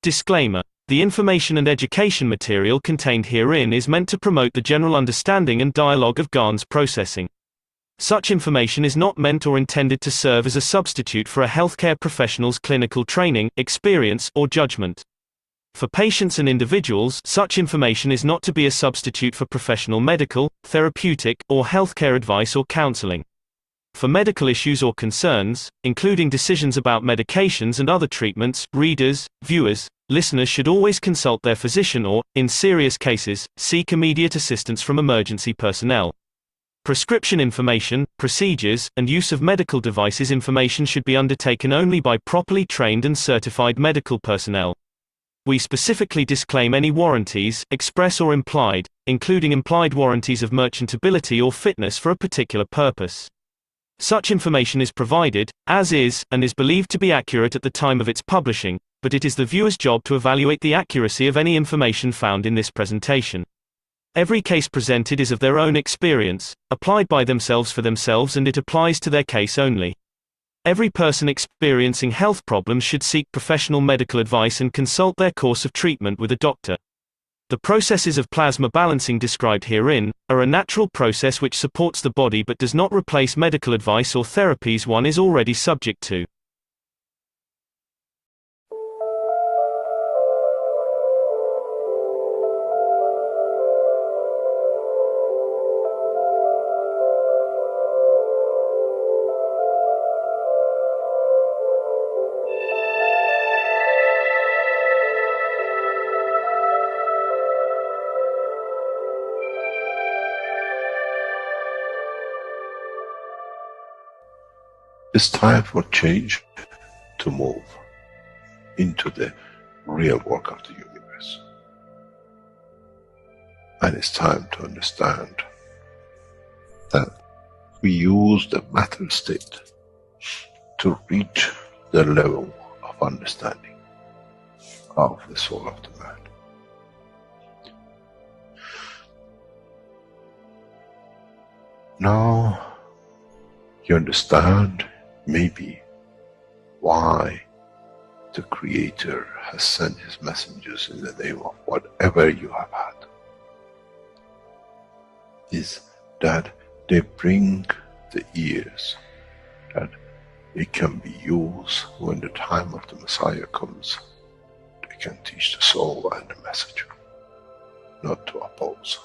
Disclaimer: the information and education material contained herein is meant to promote the general understanding and dialogue of GAN's processing. Such information is not meant or intended to serve as a substitute for a healthcare professional's clinical training, experience, or judgment. For patients and individuals, such information is not to be a substitute for professional medical, therapeutic, or healthcare advice or counseling. For medical issues or concerns, including decisions about medications and other treatments, readers, viewers, listeners should always consult their physician or, in serious cases, seek immediate assistance from emergency personnel. Prescription information, procedures, and use of medical devices information should be undertaken only by properly trained and certified medical personnel. We specifically disclaim any warranties, express or implied, including implied warranties of merchantability or fitness for a particular purpose. Such information is provided, as is, and is believed to be accurate at the time of its publishing, but it is the viewer's job to evaluate the accuracy of any information found in this presentation. Every case presented is of their own experience, applied by themselves for themselves, and it applies to their case only. Every person experiencing health problems should seek professional medical advice and consult their course of treatment with a doctor. The processes of plasma balancing described herein are a natural process which supports the body but does not replace medical advice or therapies one is already subject to. It's time for change to move into the real work of the universe. And it's time to understand that we use the matter state to reach the level of understanding of the soul of the man. Now you understand maybe why the Creator has sent His messengers in the name of whatever you have had. Is that they bring the ears, that it can be used when the time of the Messiah comes. They can teach the soul and the messenger, not to oppose,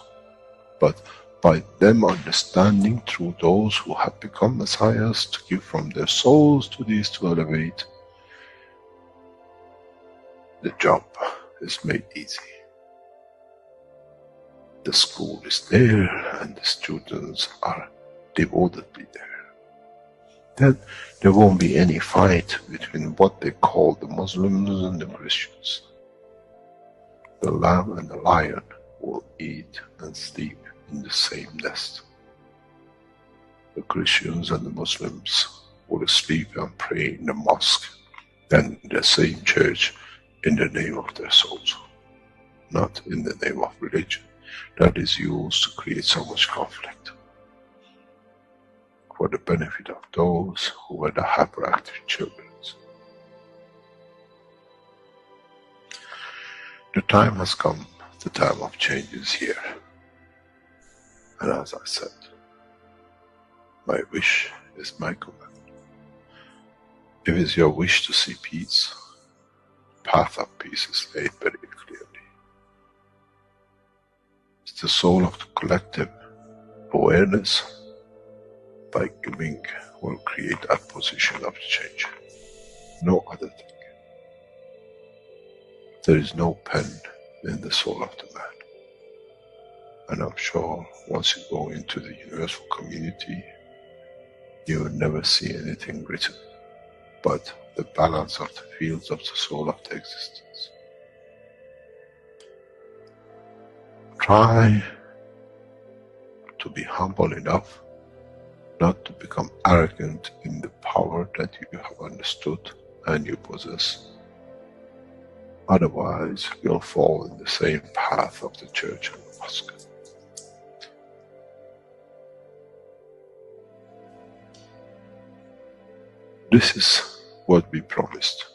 but by them understanding through those who have become messiahs to give from their souls to these to elevate, the job is made easy. The school is there and the students are devotedly there. Then there won't be any fight between what they call the Muslims and the Christians. The lamb and the lion will eat and sleep in the same nest. The Christians and the Muslims will sleep and pray in the mosque and in the same church in the name of their souls, not in the name of religion that is used to create so much conflict for the benefit of those who are the hyperactive children. The time has come, the time of change is here. And as I said, my wish is my command. If it's your wish to see peace, the path of peace is laid very clearly. It's the soul of the collective awareness. By giving will create that position of change. No other thing. There is no pen in the soul of the man. And I'm sure once you go into the universal community, you will never see anything written but the balance of the fields of the soul of the existence. Try to be humble enough not to become arrogant in the power that you have understood and you possess. Otherwise, you'll fall in the same path of the church and the mosque. This is what we promised.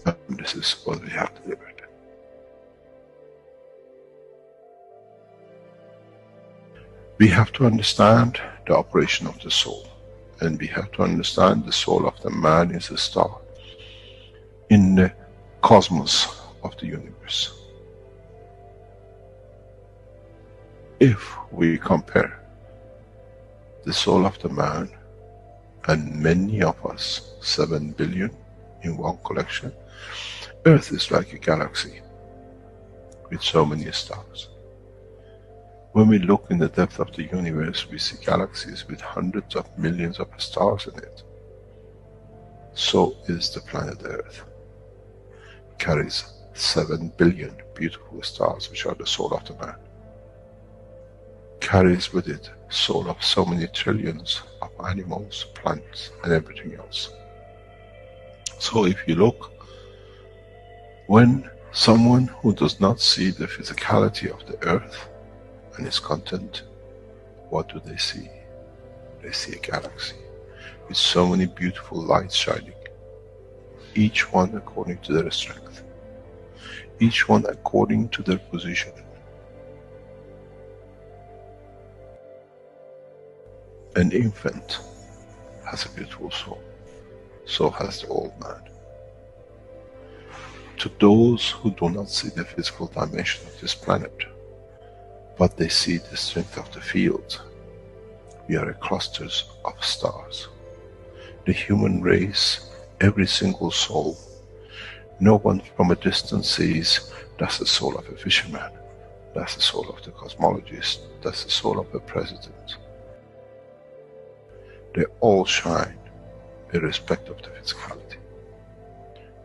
And this is what we have delivered. We have to understand the operation of the soul. And we have to understand the soul of the man is a star in the cosmos of the universe. If we compare the soul of the man and many of us, 7 billion in one collection, Earth is like a galaxy with so many stars. When we look in the depth of the universe, we see galaxies with hundreds of millions of stars in it. So is the planet Earth. It carries 7 billion beautiful stars, which are the soul of the man. Carries with it soul of so many trillions of animals, plants, and everything else. So if you look, when someone who does not see the physicality of the earth and its content, what do they see? They see a galaxy with so many beautiful lights shining, each one according to their strength, each one according to their position. An infant has a beautiful soul, so has the old man. To those who do not see the physical dimension of this planet, but they see the strength of the field, we are clusters of stars. The human race, every single soul, no one from a distance sees that's the soul of a fisherman, that's the soul of the cosmologist, that's the soul of a president. They all shine irrespective of the physicality.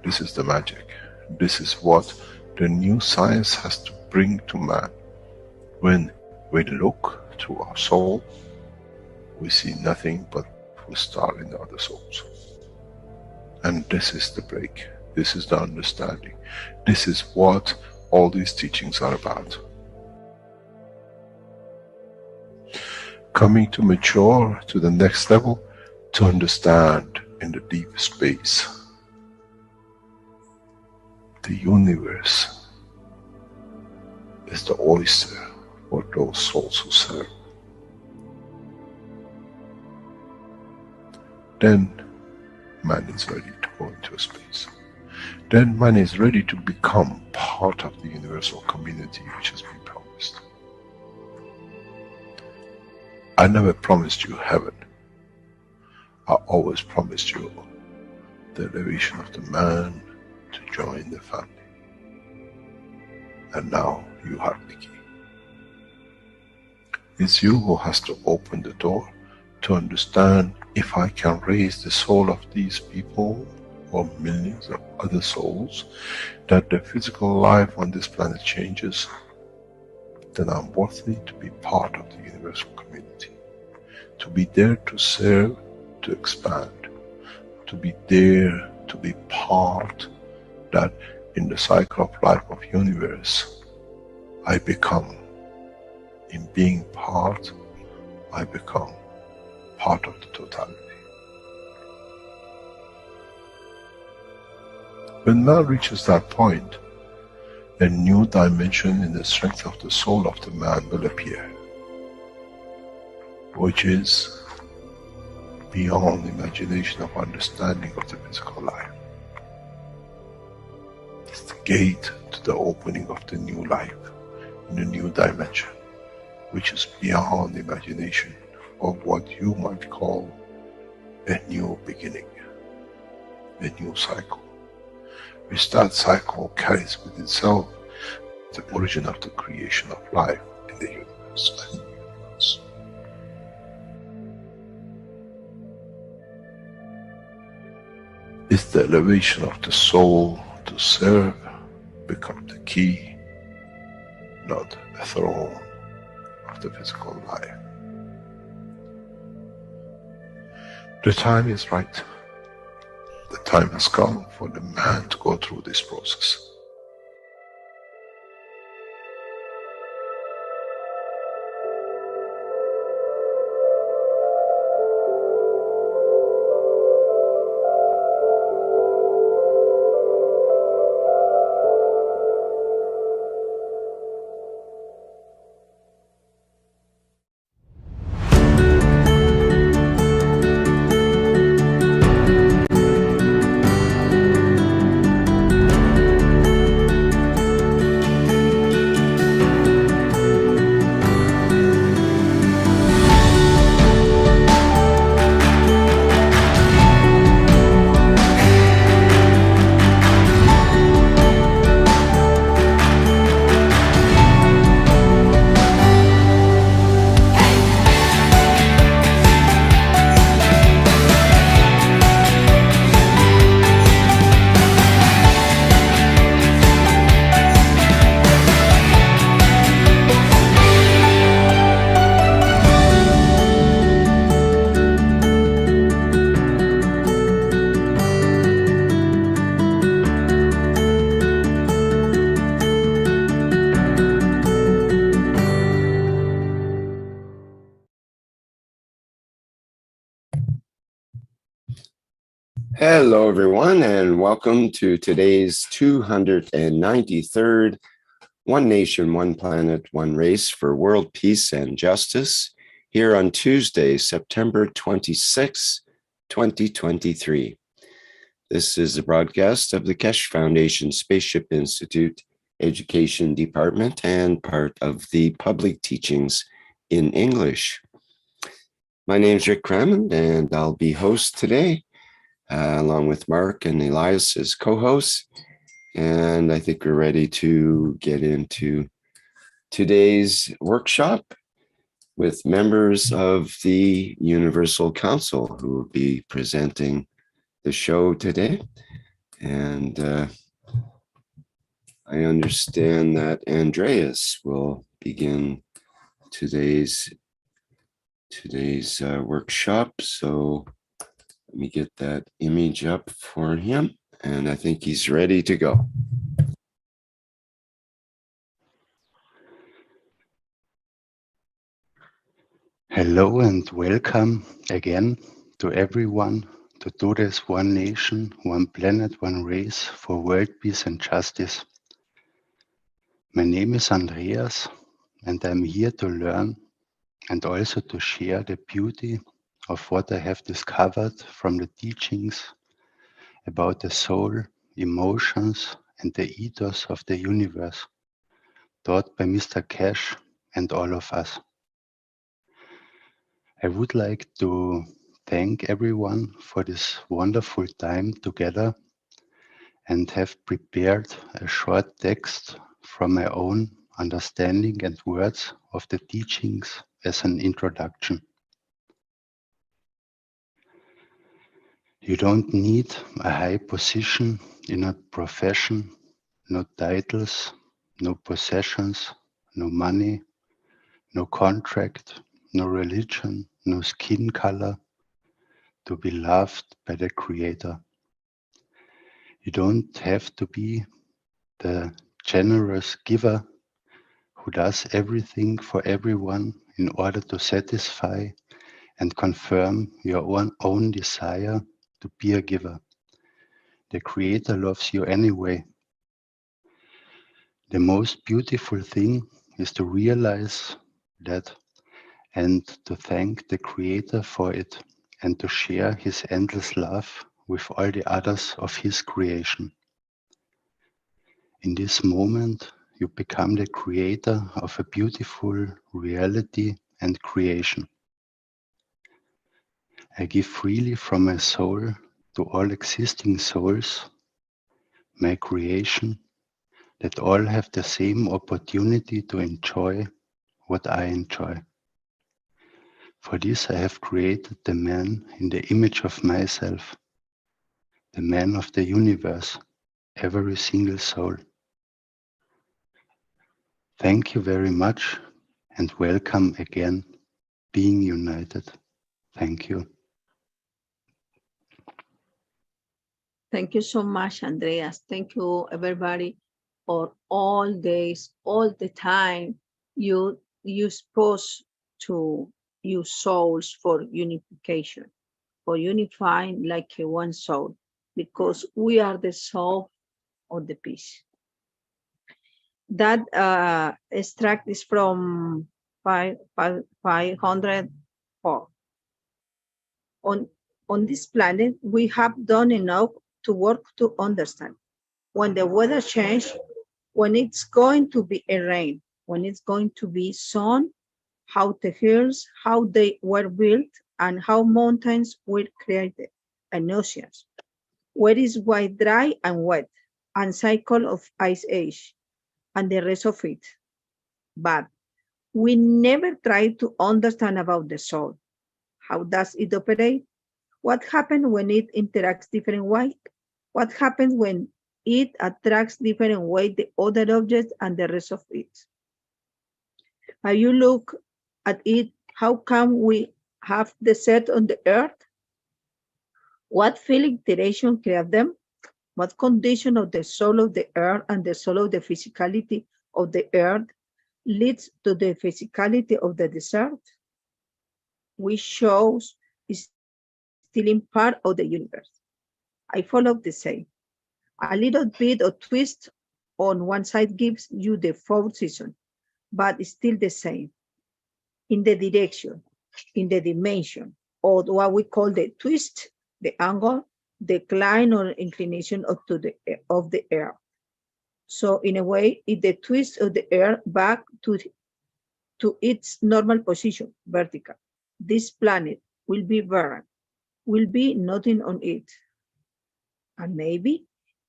This is the magic. This is what the new science has to bring to man. When we look to our soul, we see nothing but a star in the other souls. And this is the break. This is the understanding. This is what all these teachings are about. Coming to mature to the next level, to understand in the deep space, the universe is the oyster for those souls who serve. Then man is ready to go into space. Then man is ready to become part of the universal community which has been promised. I never promised you heaven. I always promised you the elevation of the man to join the family. And now you have the key. It's you who has to open the door to understand, if I can raise the soul of these people or millions of other souls, that the physical life on this planet changes, then I'm worthy to be part of the universal community. To be there to serve, to expand. To be there, to be part, that in the cycle of life of universe, I become, in being part, I become part of the totality. When man reaches that point, a new dimension in the strength of the soul of the man will appear, which is beyond imagination of understanding of the physical life. It's the gate to the opening of the new life, in a new dimension, which is beyond imagination of what you might call a new beginning, a new cycle. Which that cycle carries with itself the origin of the creation of life in the universe and in the universe. It's the elevation of the soul to serve become the key, not a throne of the physical life. The time is right. The time has come for the man to go through this process. Hello, everyone, and welcome to today's 293rd One Nation, One Planet, One Race for World Peace and Justice here on Tuesday, September 26, 2023. This is a broadcast of the Keshe Foundation Spaceship Institute Education Department and part of the Public Teachings in English. My name is Rick Crammond, and I'll be host today. Along with Mark and Elias as co-hosts. And I think we're ready to get into today's workshop with members of the Universal Council who will be presenting the show today. And I understand that Andreas will begin today's workshop. So let me get that image up for him, and I think he's ready to go. Hello and welcome again to everyone to today's One Nation, One Planet, One Race for World Peace and Justice. My name is Andreas, and I'm here to learn and also to share the beauty of what I have discovered from the teachings about the soul, emotions, and the ethos of the universe, taught by Mr. Keshe and all of us. I would like to thank everyone for this wonderful time together and have prepared a short text from my own understanding and words of the teachings as an introduction. You don't need a high position in a profession, no titles, no possessions, no money, no contract, no religion, no skin color to be loved by the Creator. You don't have to be the generous giver who does everything for everyone in order to satisfy and confirm your own desire to be a giver. The Creator loves you anyway. The most beautiful thing is to realize that and to thank the Creator for it and to share His endless love with all the others of His creation. In this moment, you become the creator of a beautiful reality and creation. I give freely from my soul to all existing souls, my creation, that all have the same opportunity to enjoy what I enjoy. For this I have created the man in the image of myself, the man of the universe, every single soul. Thank you very much and welcome again, being united. Thank you. Thank you so much, Andreas. Thank you, everybody, for all days, all the time you supposed to use souls for unification, for unifying like a one soul, because we are the soul of the peace. That extract is from 504. On this planet, we have done enough to work to understand when the weather changes, when it's going to be a rain, when it's going to be sun, how the hills, how they were built, and how mountains were created, and oceans. Where is white dry and wet, and cycle of ice age, and the rest of it. But we never try to understand about the soul. How does it operate? What happens when it interacts different way? What happens when it attracts different way the other objects and the rest of it? How you look at it, how come we have the set on the earth? What field iteration create them? What condition of the soul of the earth and the soul of the physicality of the earth leads to the physicality of the desert? Which shows is still in part of the universe. I follow the same. A little bit of twist on one side gives you the fourth season, but it's still the same in the direction, in the dimension, or what we call the twist, the angle, decline or inclination of the Earth. So in a way, it's the twist of the Earth back to its normal position, vertical. This planet will be barren, will be nothing on it. And maybe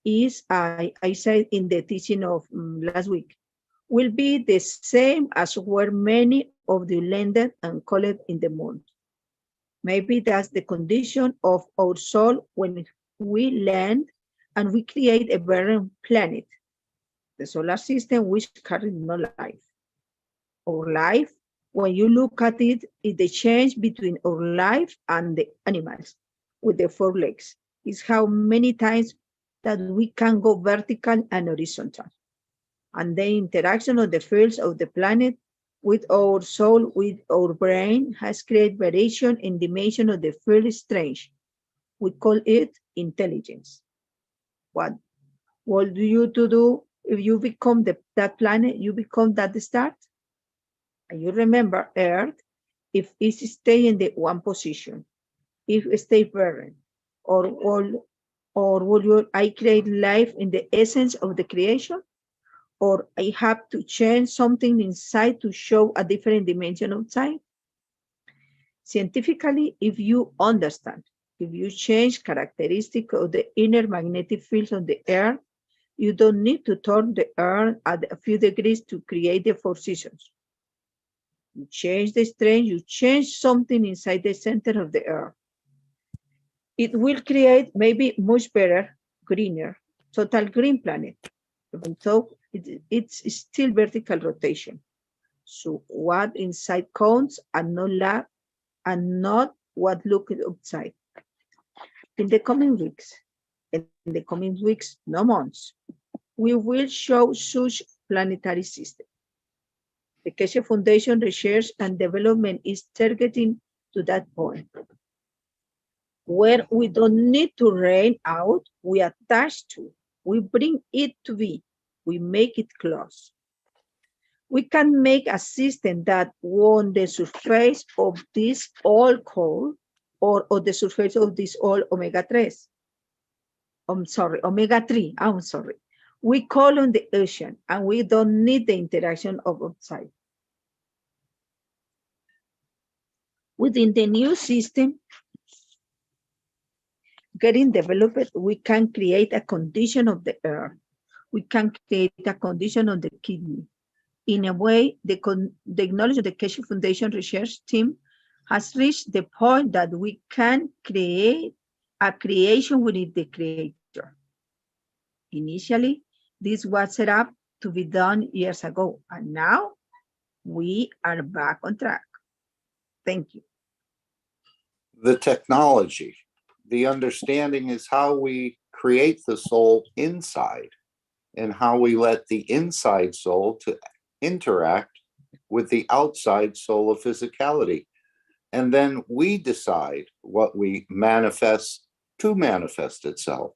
is, I said in the teaching of last week, will be the same as were many of the landed and called in the moon. Maybe that's the condition of our soul when we land and we create a barren planet, the solar system which carries no life. Our life, when you look at it, is the change between our life and the animals with the four legs. Is how many times that we can go vertical and horizontal. And the interaction of the fields of the planet with our soul, with our brain, has created variation in dimension of the field strange. We call it intelligence. What do you to do if you become that planet? You become that star. And you remember Earth, if it stay in the one position, if it stay barren, or will I create life in the essence of the creation? Or I have to change something inside to show a different dimension outside? Scientifically, if you understand, if you change characteristic of the inner magnetic field of the Earth, you don't need to turn the Earth at a few degrees to create the four seasons. You change the strength, you change something inside the center of the Earth. It will create maybe much better, greener, total green planet, even though it's still vertical rotation. So what inside counts and not what look outside. In the coming weeks, no months, we will show such planetary system. The Keshe Foundation research and development is targeting to that point, where we don't need to rain out, we attach to, we bring it to be, we make it close. We can make a system that on the surface of this all coal or on the surface of this all omega-3. Omega-3, I'm sorry. We call on the ocean and we don't need the interaction of outside. Within the new system getting developed, we can create a condition of the Earth. We can create a condition of the kidney. In a way, the knowledge of the Keshe Foundation research team has reached the point that we can create a creation within the creator. Initially, this was set up to be done years ago, and now we are back on track. Thank you. The technology, the understanding is how we create the soul inside and how we let the inside soul to interact with the outside soul of physicality. And then we decide what we manifest to manifest itself,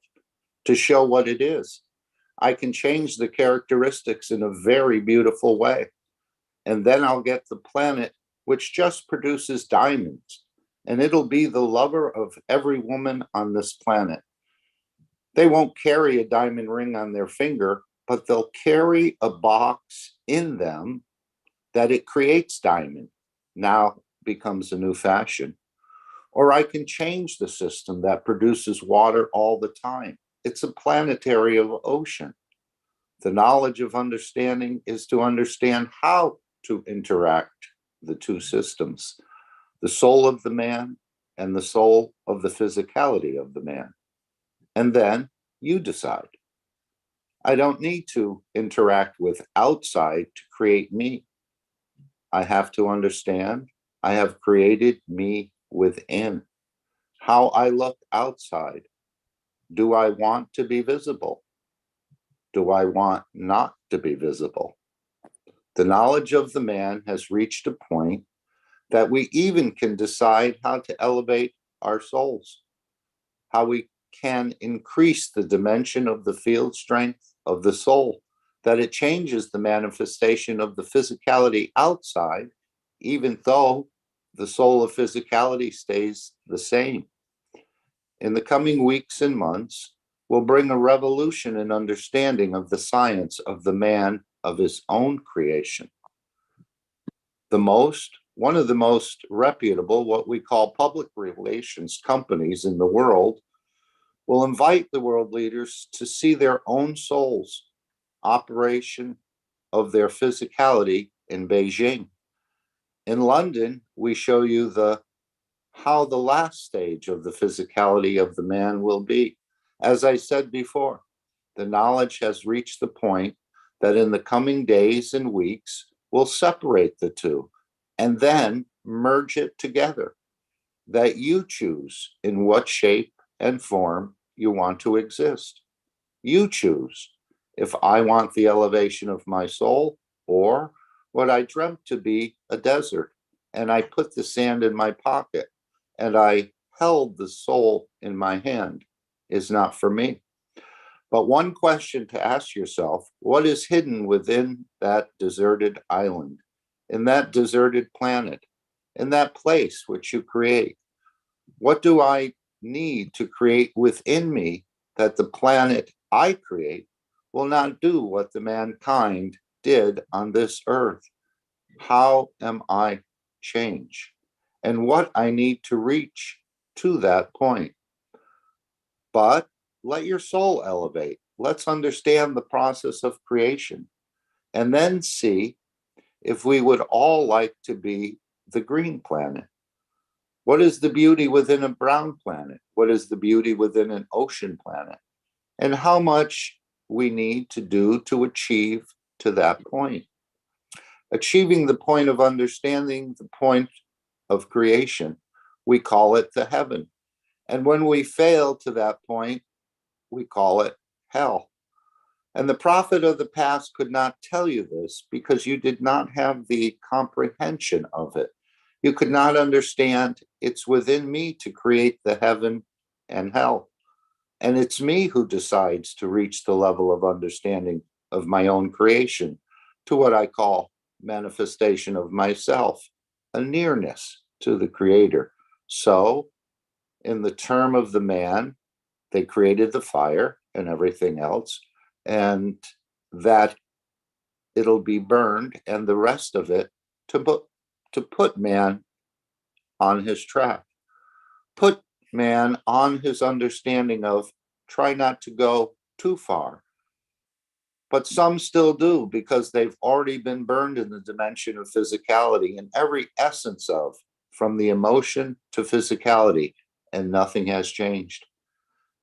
to show what it is. I can change the characteristics in a very beautiful way. And then I'll get the planet which just produces diamonds. And it'll be the lover of every woman on this planet. They won't carry a diamond ring on their finger, but they'll carry a box in them that it creates diamond. Now becomes a new fashion. Or I can change the system that produces water all the time. It's a planetary of ocean. The knowledge of understanding is to understand how to interact the two systems, the soul of the man and the soul of the physicality of the man. And then you decide. I don't need to interact with outside to create me. I have to understand I have created me within. How I look outside. Do I want to be visible? Do I want not to be visible? The knowledge of the man has reached a point that we even can decide how to elevate our souls, how we can increase the dimension of the field strength of the soul, that it changes the manifestation of the physicality outside, even though the soul of physicality stays the same. In the coming weeks and months, will bring a revolution in understanding of the science of the man of his own creation. One of the most reputable, what we call public relations companies in the world, will invite the world leaders to see their own souls operation of their physicality in Beijing. In London, we show you how the last stage of the physicality of the man will be. As I said before, the knowledge has reached the point that in the coming days and weeks will separate the two and then merge it together, that you choose in what shape and form you want to exist. You choose if I want the elevation of my soul or what I dreamt to be a desert, and I put the sand in my pocket and I held the soul in my hand, is not for me. But one question to ask yourself: what is hidden within that deserted island, in that deserted planet, in that place which you create? What do I need to create within me that the planet I create will not do what the mankind did on this earth? How am I change? And what I need to reach to that point. But let your soul elevate. Let's understand the process of creation and then see if we would all like to be the green planet. What is the beauty within a brown planet? What is the beauty within an ocean planet? And how much we need to do to achieve to that point. Achieving the point of understanding, the point of creation, we call it the heaven. And when we fail to that point, we call it hell. And the prophet of the past could not tell you this because you did not have the comprehension of it. You could not understand it's within me to create the heaven and hell. And it's me who decides to reach the level of understanding of my own creation to what I call manifestation of myself, a nearness to the creator. So, in the term of the man, they created the fire and everything else, and that it'll be burned, and the rest of it to put man on his track, put man on his understanding of try not to go too far. But some still do because they've already been burned in the dimension of physicality and every essence of, from the emotion to physicality, and nothing has changed.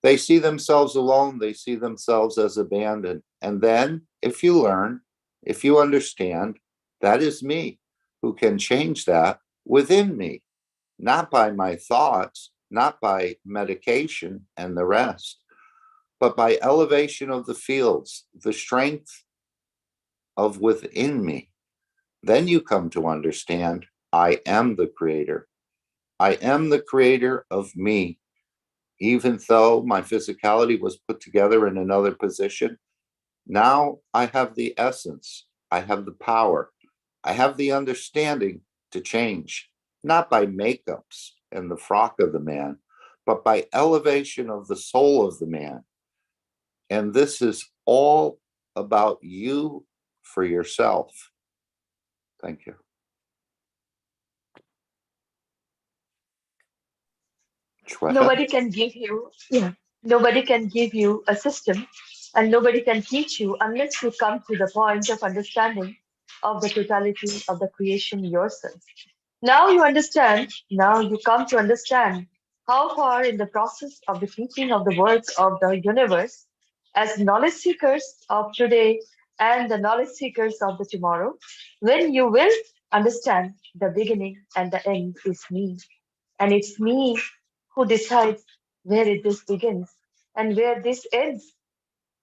They see themselves alone, they see themselves as abandoned. And then, if you learn, if you understand, that is me who can change that within me, not by my thoughts, not by medication and the rest, but by elevation of the fields, the strength of within me. Then you come to understand I am the creator. I am the creator of me. Even though my physicality was put together in another position, now I have the essence, I have the power, I have the understanding to change, not by makeups and the frock of the man, but by elevation of the soul of the man. And this is all about you for yourself. Thank you. Nobody can give you, nobody can give you a system and nobody can teach you unless you come to the point of understanding of the totality of the creation yourself. Now you understand, now you come to understand how far in the process of the teaching of the words of the universe, as knowledge seekers of today and the knowledge seekers of the tomorrow, when you will understand the beginning and the end is me. And it's me who decides where this begins and where this ends.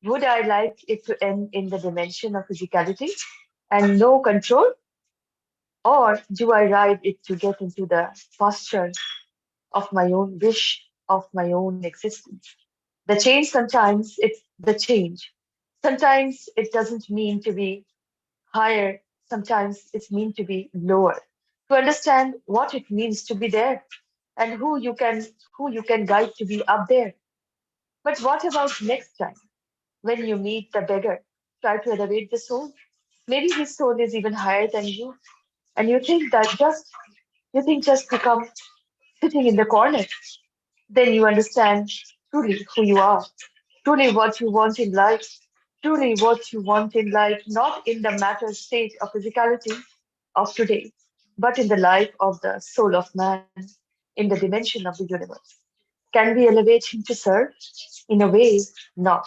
Would I like it to end in the dimension of physicality and no control? Or do I ride it to get into the posture of my own wish, of my own existence? The change, sometimes it's the change. Sometimes it doesn't mean to be higher, sometimes it's mean to be lower. To understand what it means to be there and who you can guide to be up there. But what about next time when you meet the beggar? Try to elevate the soul. Maybe his soul is even higher than you, and you think just become sitting in the corner. Then you understand truly who you are, truly what you want in life, truly what you want in life, not in the matter state of physicality of today, but in the life of the soul of man, in the dimension of the universe. Can we elevate him to serve? In a way, not.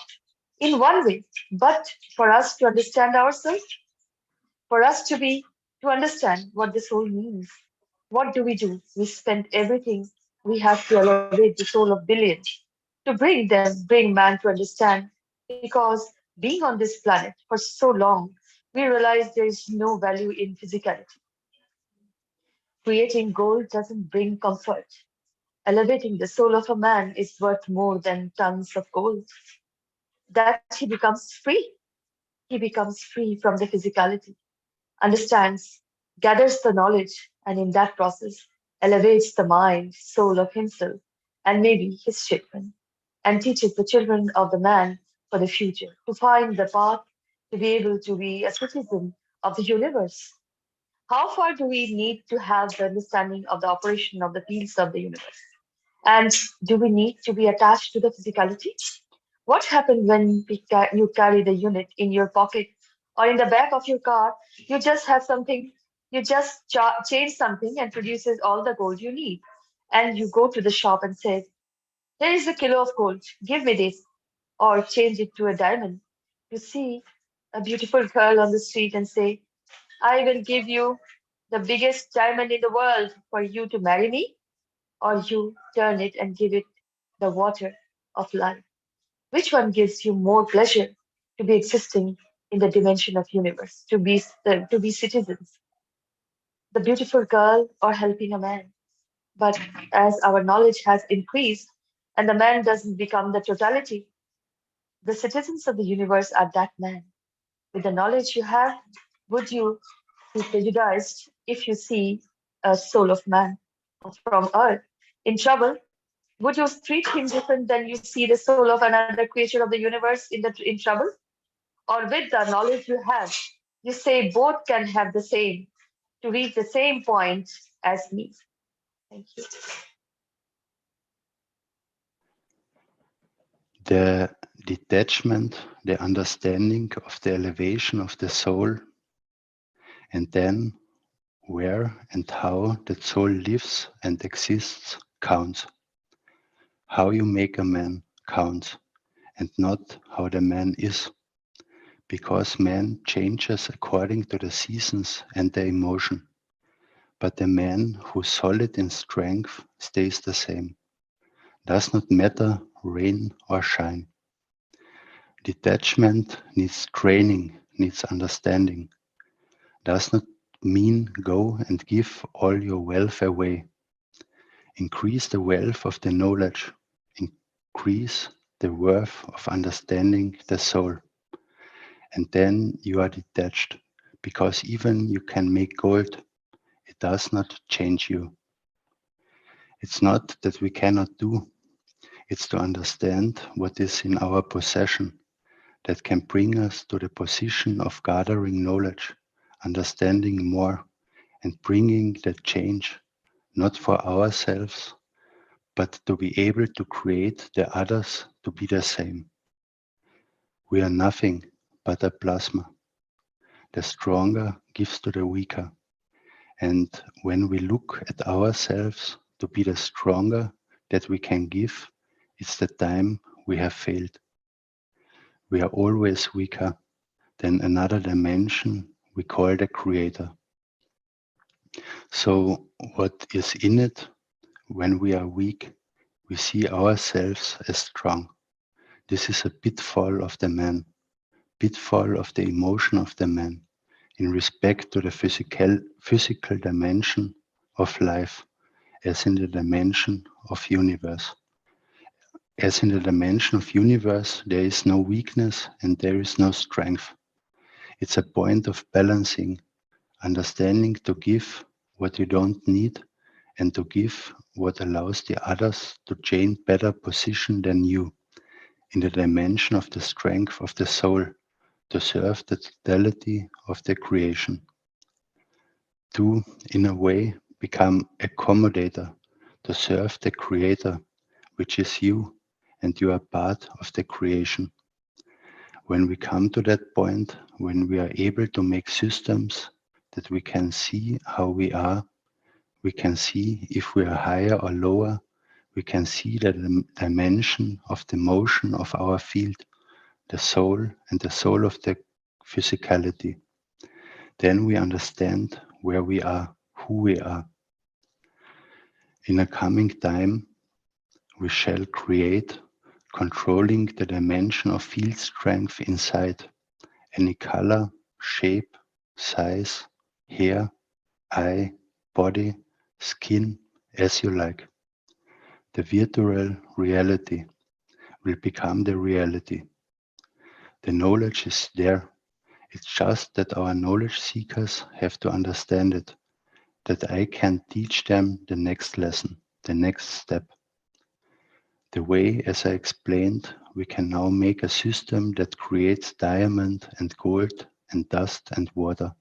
In one way, but for us to understand ourselves, for us to understand what the soul means. What do? We spend everything we have to elevate the soul of billions, to bring man to understand. Because being on this planet for so long, we realize there is no value in physicality. Creating gold doesn't bring comfort. Elevating the soul of a man is worth more than tons of gold. That he becomes free. He becomes free from the physicality, understands, gathers the knowledge, and in that process elevates the mind, soul of himself, and maybe his children, and teaches the children of the man for the future to find the path to be able to be a citizen of the universe. How far do we need to have the understanding of the operation of the fields of the universe? And do we need to be attached to the physicality? What happens when you carry the unit in your pocket or in the back of your car? You just have something, you just change something and produces all the gold you need. And you go to the shop and say, here is a kilo of gold, give me this. Or change it to a diamond. You see a beautiful girl on the street and say, I will give you the biggest diamond in the world for you to marry me. Or you turn it and give it the water of life. Which one gives you more pleasure to be existing in the dimension of universe, to be citizens, the beautiful girl or helping a man? But as our knowledge has increased and the man doesn't become the totality, the citizens of the universe are that man. With the knowledge you have, would you be prejudiced if you see a soul of man from earth in trouble? Would you treat him different than you see the soul of another creature of the universe in trouble? Or with the knowledge you have, you say both can have the same to reach the same point as me. Thank you. The detachment, the understanding of the elevation of the soul, and then where and how that soul lives and exists counts. How you make a man counts, and not how the man is, because man changes according to the seasons and the emotion. But the man who's solid in strength stays the same. Does not matter rain or shine. Detachment needs training, needs understanding. Does not mean go and give all your wealth away. Increase the wealth of the knowledge. Increase the worth of understanding the soul. And then you are detached, because even you can make gold, it does not change you. It's not that we cannot do, it's to understand what is in our possession that can bring us to the position of gathering knowledge, understanding more, and bringing that change, not for ourselves, but to be able to create the others to be the same. We are nothing but a plasma. The stronger gives to the weaker. And when we look at ourselves to be the stronger that we can give, it's the time we have failed. We are always weaker than another dimension we call the creator. So what is in it? When we are weak, we see ourselves as strong. This is a pitfall of the man, pitfall of the emotion of the man, in respect to the physical dimension of life, as in the dimension of universe. As in the dimension of universe, there is no weakness and there is no strength. It's a point of balancing, understanding to give what you don't need and to give what allows the others to gain better position than you in the dimension of the strength of the soul to serve the totality of the creation. To, in a way, become accommodator to serve the creator, which is you, and you are part of the creation. When we come to that point, when we are able to make systems that we can see how we are, we can see if we are higher or lower, we can see the dimension of the motion of our field, the soul and the soul of the physicality. Then we understand where we are, who we are. In a coming time, we shall create, controlling the dimension of field strength inside, any color, shape, size, hair, eye, body, skin, as you like. The virtual reality will become the reality. The knowledge is there. It's just that our knowledge seekers have to understand it, that I can teach them the next lesson, the next step. The way, as I explained, we can now make a system that creates diamond and gold and dust and water.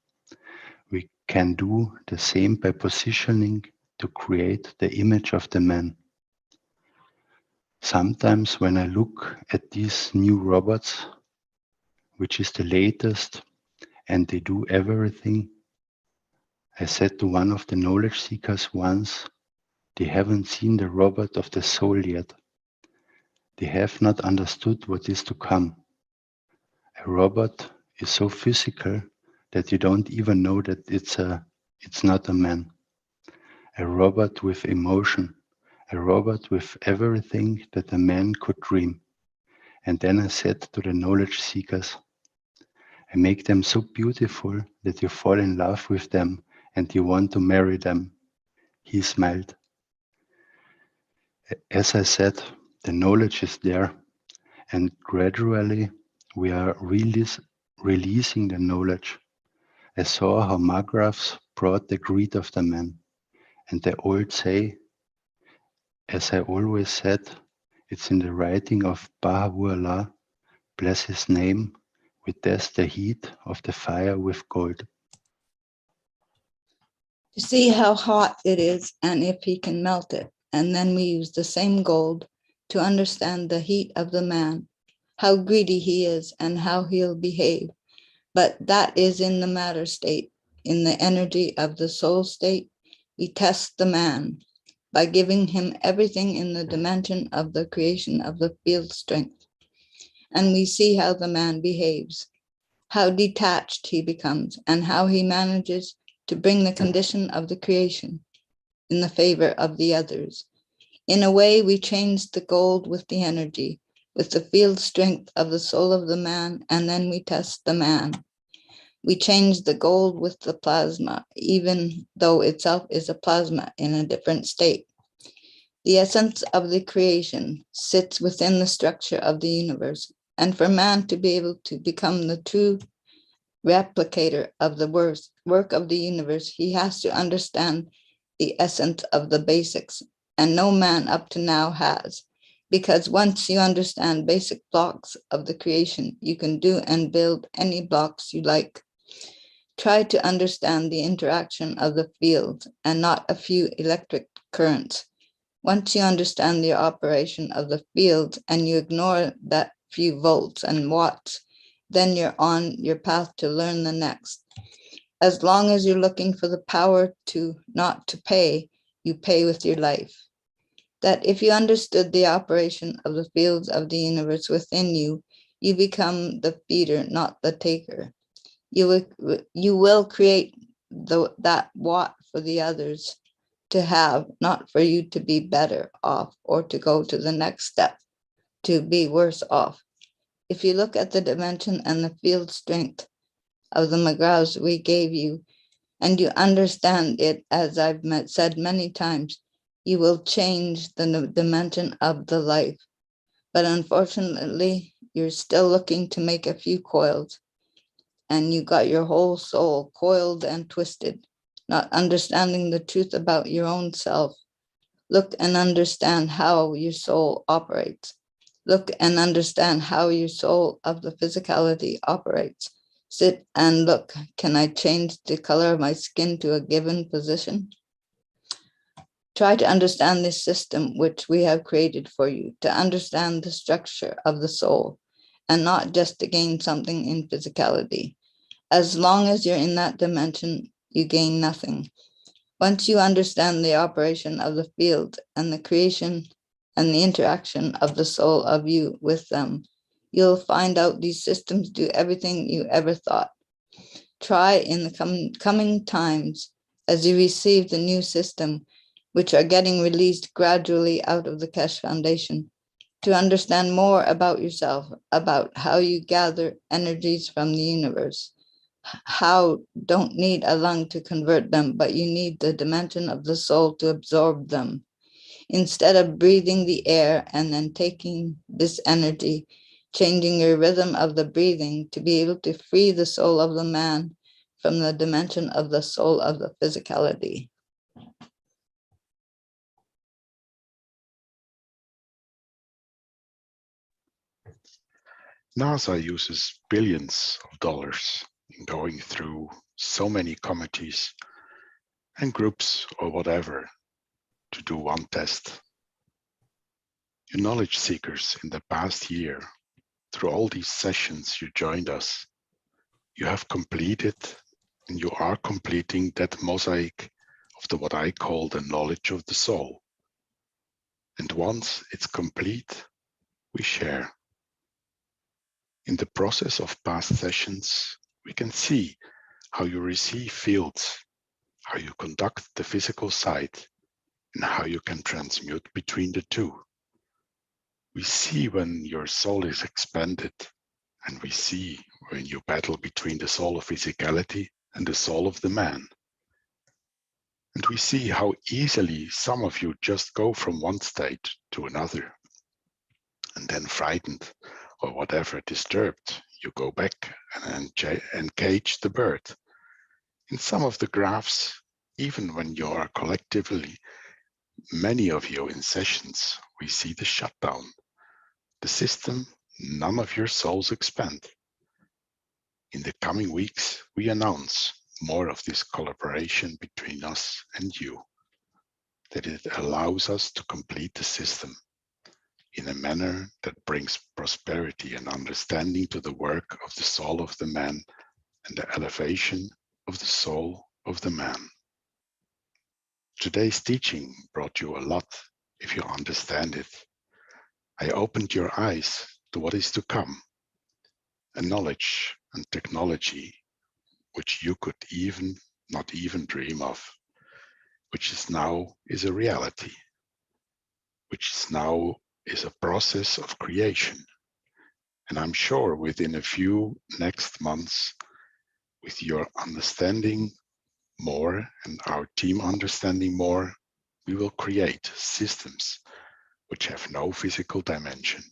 We can do the same by positioning to create the image of the man. Sometimes when I look at these new robots, which is the latest, and they do everything, I said to one of the knowledge seekers once, they haven't seen the robot of the soul yet. They have not understood what is to come. A robot is so physical that you don't even know that it's not a man. A robot with emotion, a robot with everything that a man could dream. And then I said to the knowledge seekers, I make them so beautiful that you fall in love with them and you want to marry them. He smiled. As I said, the knowledge is there, and gradually we are releasing the knowledge. I saw how Margraphs brought the greed of the man, and they all say, as I always said, it's in the writing of Baha'u'llah, bless his name, we test the heat of the fire with gold. To see how hot it is and if he can melt it. And then we use the same gold to understand the heat of the man, how greedy he is and how he'll behave. But that is in the matter state. In the energy of the soul state, we test the man by giving him everything in the dimension of the creation of the field strength. And we see how the man behaves, how detached he becomes, and how he manages to bring the condition of the creation in the favor of the others. In a way, we change the gold with the energy, with the field strength of the soul of the man, and then we test the man. We change the gold with the plasma, even though itself is a plasma in a different state. The essence of the creation sits within the structure of the universe, and for man to be able to become the true replicator of the work of the universe, he has to understand the essence of the basics, and no man up to now has. Because once you understand basic blocks of the creation, you can do and build any blocks you like. Try to understand the interaction of the field and not a few electric currents. Once you understand the operation of the field and you ignore that few volts and watts, then you're on your path to learn the next. As long as you're looking for the power to not to pay, you pay with your life. That if you understood the operation of the fields of the universe within you, you become the feeder, not the taker. You will create that watt for the others to have, not for you to be better off or to go to the next step, to be worse off. If you look at the dimension and the field strength of the McGraths we gave you, and you understand it, as I've said many times, you will change the dimension of the life. But unfortunately, you're still looking to make a few coils, and you got your whole soul coiled and twisted, not understanding the truth about your own self. Look and understand how your soul operates. Look and understand how your soul of the physicality operates. Sit and look. Can I change the color of my skin to a given position? Try to understand this system which we have created for you, to understand the structure of the soul, and not just to gain something in physicality. As long as you're in that dimension, you gain nothing. Once you understand the operation of the field and the creation and the interaction of the soul of you with them, you'll find out these systems do everything you ever thought. Try in the coming times as you receive the new system, which are getting released gradually out of the Keshe Foundation, to understand more about yourself, about how you gather energies from the universe. How don't need a lung to convert them, but you need the dimension of the soul to absorb them. Instead of breathing the air and then taking this energy, changing your rhythm of the breathing to be able to free the soul of the man from the dimension of the soul of the physicality. NASA uses billions of dollars in going through so many committees and groups or whatever to do one test. You knowledge seekers, in the past year, through all these sessions you joined us, you have completed and you are completing that mosaic of the what I call the knowledge of the soul. And once it's complete, we share. In the process of past sessions, we can see how you receive fields, how you conduct the physical side, and how you can transmute between the two. We see when your soul is expanded, and we see when you battle between the soul of physicality and the soul of the man. And we see how easily some of you just go from one state to another, and then frightened or whatever disturbed, you go back and engage the bird. In some of the graphs, even when you are collectively, many of you in sessions, we see the shutdown. The system, none of your souls expand. In the coming weeks, we announce more of this collaboration between us and you, that it allows us to complete the system in a manner that brings prosperity and understanding to the work of the soul of the man and the elevation of the soul of the man. Today's teaching brought you a lot if you understand it. I opened your eyes to what is to come, a knowledge and technology which you could not even dream of, which is now a reality, which is now a process of creation. And I'm sure within a few next months, with your understanding more and our team understanding more, we will create systems which have no physical dimension.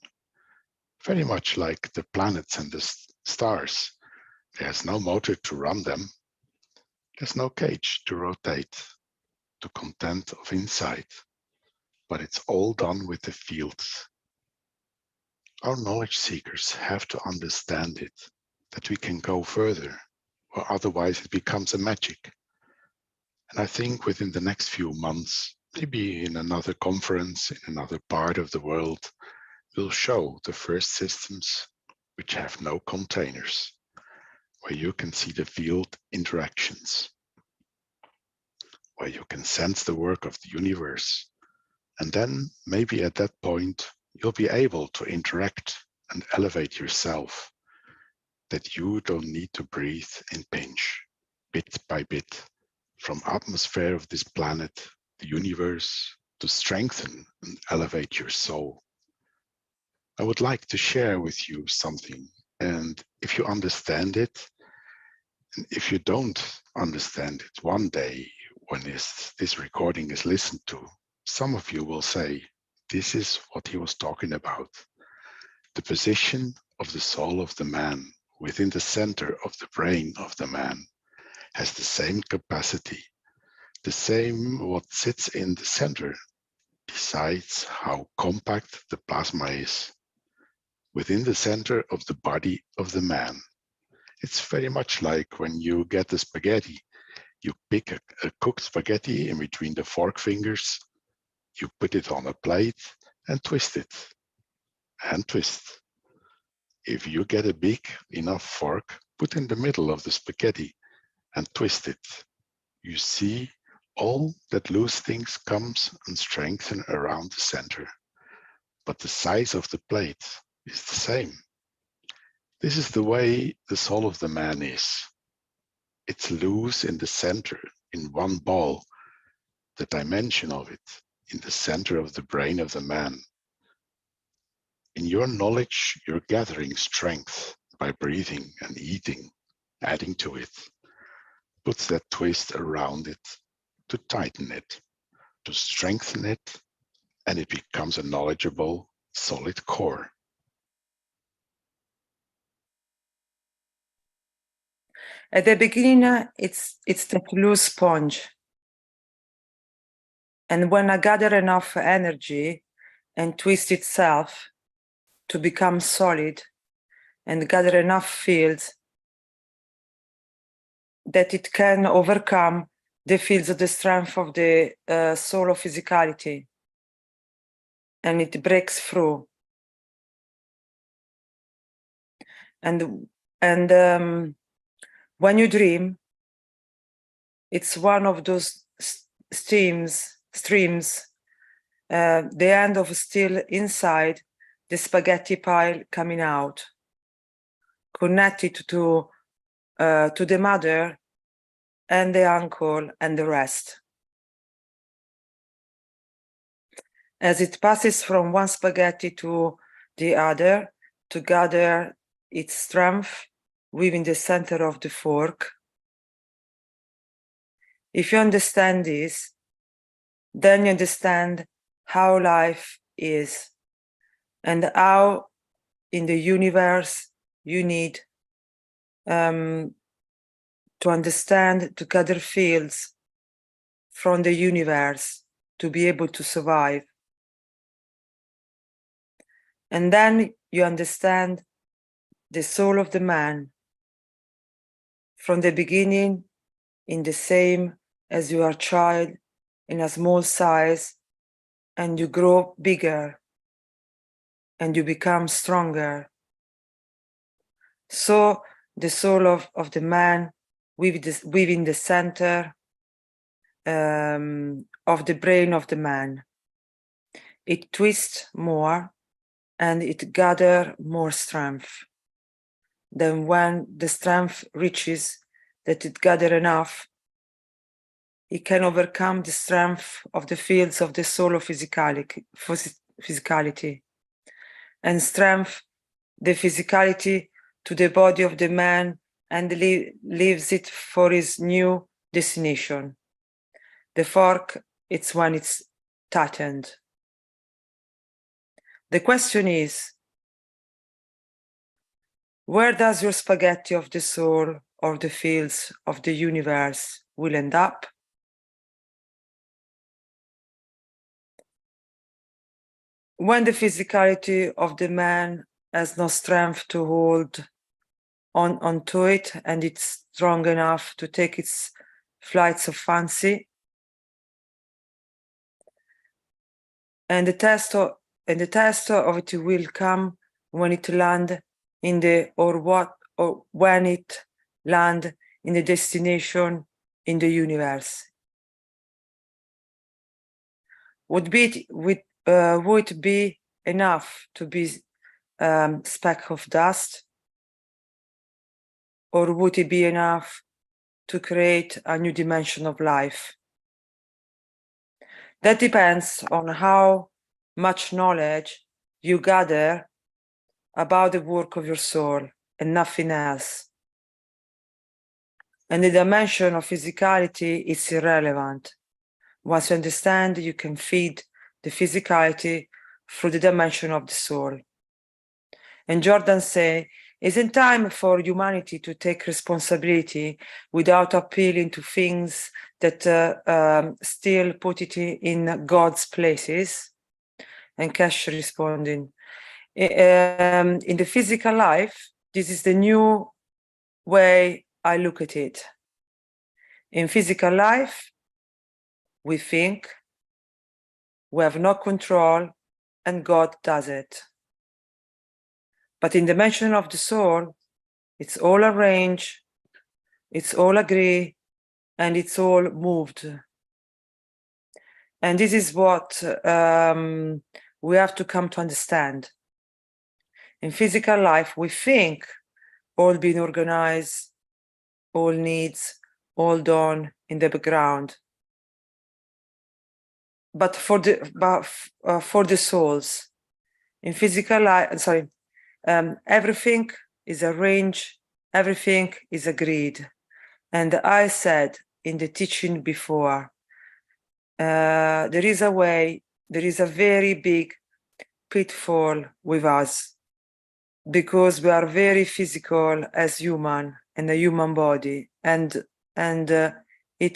Very much like the planets and the stars. There's no motor to run them. There's no cage to rotate, to content of insight, but it's all done with the fields. Our knowledge seekers have to understand it, that we can go further, or otherwise it becomes a magic. And I think within the next few months, maybe in another conference, in another part of the world, we'll show the first systems which have no containers, where you can see the field interactions, where you can sense the work of the universe. And then maybe at that point, you'll be able to interact and elevate yourself, that you don't need to breathe in pinch, bit by bit, from atmosphere of this planet, the universe, to strengthen and elevate your soul. I would like to share with you something, and if you understand it, and if you don't understand it, one day when this recording is listened to, some of you will say, this is what he was talking about. The position of the soul of the man within the center of the brain of the man has the same capacity. The same what sits in the center decides how compact the plasma is within the center of the body of the man. It's very much like when you get the spaghetti. You pick a cooked spaghetti in between the fork fingers, you put it on a plate and twist it, and twist. If you get a big enough fork, put in the middle of the spaghetti and twist it. You see all that loose things comes and strengthen around the center, but the size of the plate is the same. This is the way the soul of the man is. It's loose in the center, in one ball, the dimension of it, in the center of the brain of the man. In your knowledge, you're gathering strength by breathing and eating, adding to it. Put that twist around it to tighten it, to strengthen it, and it becomes a knowledgeable, solid core. At the beginning, it's that loose sponge. And when I gather enough energy and twist itself to become solid and gather enough fields that it can overcome the fields of the strength of the soul of physicality, and it breaks through. And when you dream, it's one of those streams, the end of still inside the spaghetti pile coming out, connected to the mother and the uncle and the rest. As it passes from one spaghetti to the other to gather its strength within the center of the fork. If you understand this, then you understand how life is and how in the universe you need to understand, to gather fields from the universe to be able to survive. And then you understand the soul of the man from the beginning in the same as you are a child in a small size, and you grow bigger and you become stronger. So the soul of the man within the center of the brain of the man, it twists more and it gathers more strength. Then when the strength reaches that it gathers enough, it can overcome the strength of the fields of the soul of physicality and strength the physicality to the body of the man and leaves it for his new destination. The fork, it's when it's tightened. The question is, where does your spaghetti of the soul or the fields of the universe will end up? When the physicality of the man has no strength to hold onto it and it's strong enough to take its flights of fancy, and the test of it will come when it land in the when it land in the destination in the universe. Would it be enough to be speck of dust, or would it be enough to create a new dimension of life? That depends on how much knowledge you gather about the work of your soul and nothing else. And the dimension of physicality is irrelevant. Once you understand, you can feed the physicality through the dimension of the soul. And Jordan say, isn't time for humanity to take responsibility without appealing to things that still put it in God's places? And Keshe responding, in the physical life, this is the new way I look at it. In physical life, we think, we have no control, and God does it. But in the dimension of the soul, it's all arranged, it's all agreed, and it's all moved. And this is what we have to come to understand. In physical life, we think all being organized, all needs, all done in the background. But for the souls, in physical life, everything is arranged, everything is agreed. And I said in the teaching before, there is a way, there is a very big pitfall with us, because we are very physical as human and a human body, and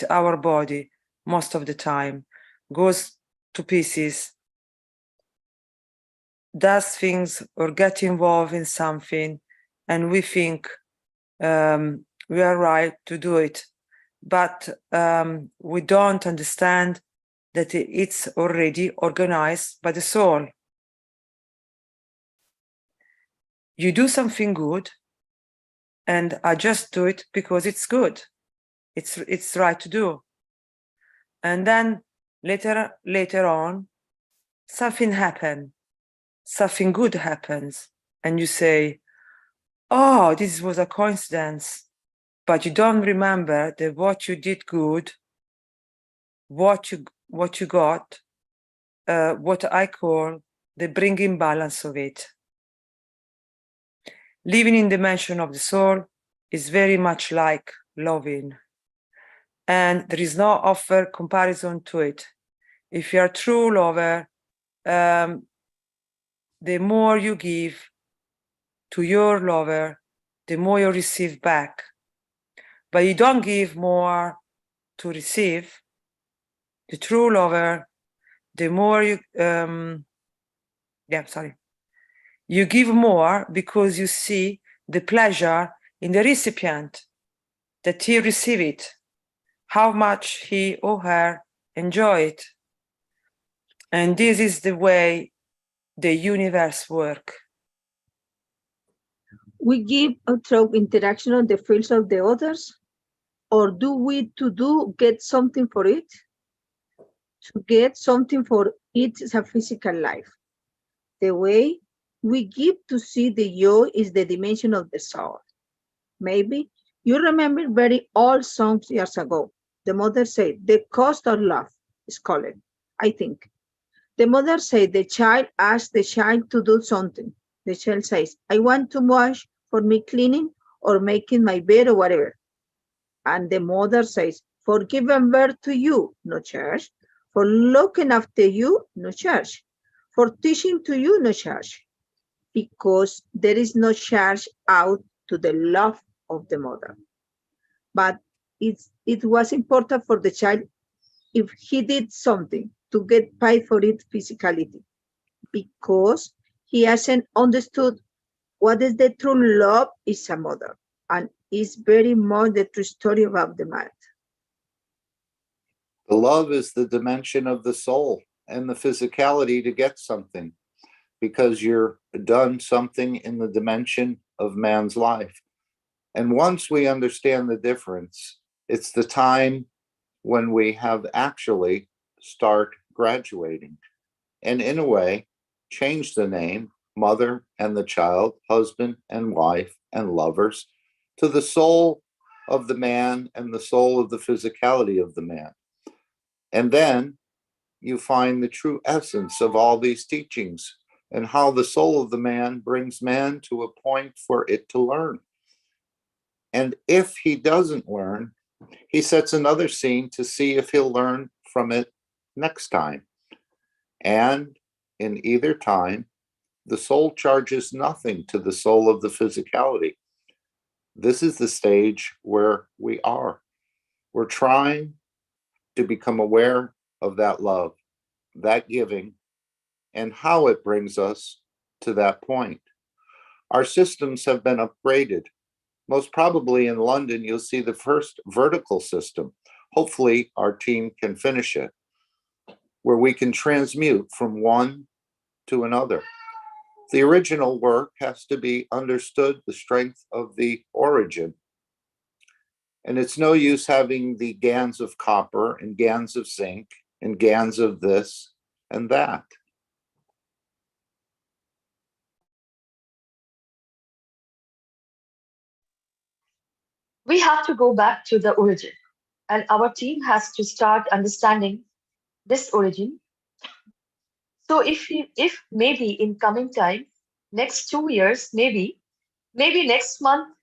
our body most of the time goes to pieces, does things or get involved in something, and we think we are right to do it, but we don't understand that it's already organized by the soul. You do something good, and I just do it because it's good. It's right to do. And then later on, something happens, something good happens, and you say, oh, this was a coincidence, but you don't remember that what you did good, what you got, what I call the bringing balance of it. Living in the dimension of the soul is very much like loving, and there is no offer comparison to it. If you are a true lover, the more you give to your lover, the more you receive back. But you don't give more to receive. The true lover, the more you, you give more because you see the pleasure in the recipient, that he receive it, how much he or her enjoy it. And this is the way the universe works. We give through interaction on the fields of the others, or do we get something for it? To get something for it is a physical life. The way we give to see the joy is the dimension of the soul. Maybe you remember very old songs years ago. The mother said, the cost of love is called, I think. The mother said the child asked the child to do something. The child says, I want to wash for me cleaning or making my bed or whatever. And the mother says, for giving birth to you, no charge. For looking after you, no charge. For teaching to you, no charge. Because there is no charge out to the love of the mother. But it was important for the child if he did something to get paid for it physicality, because he hasn't understood what is the true love is a mother, and is very much the true story about the mind. The love is the dimension of the soul and the physicality to get something, because you're done something in the dimension of man's life. And once we understand the difference, it's the time when we have actually start graduating, and in a way change the name mother and the child, husband and wife and lovers, to the soul of the man and the soul of the physicality of the man. And then you find the true essence of all these teachings and how the soul of the man brings man to a point for it to learn. And if he doesn't learn, he sets another scene to see if he'll learn from it next time. And in either time, The soul charges nothing to the soul of the physicality. This is the stage where we are. We're trying to become aware of that love, that giving, and how it brings us to that point. Our systems have been upgraded. Most probably in London, you'll see the first vertical system. Hopefully, our team can finish it, where we can transmute from one to another. The original work has to be understood, the strength of the origin. And it's no use having the GANs of copper and GANs of zinc and GANs of this and that. We have to go back to the origin, and our team has to start understanding this origin. So if maybe in coming time, next 2 years, maybe next month,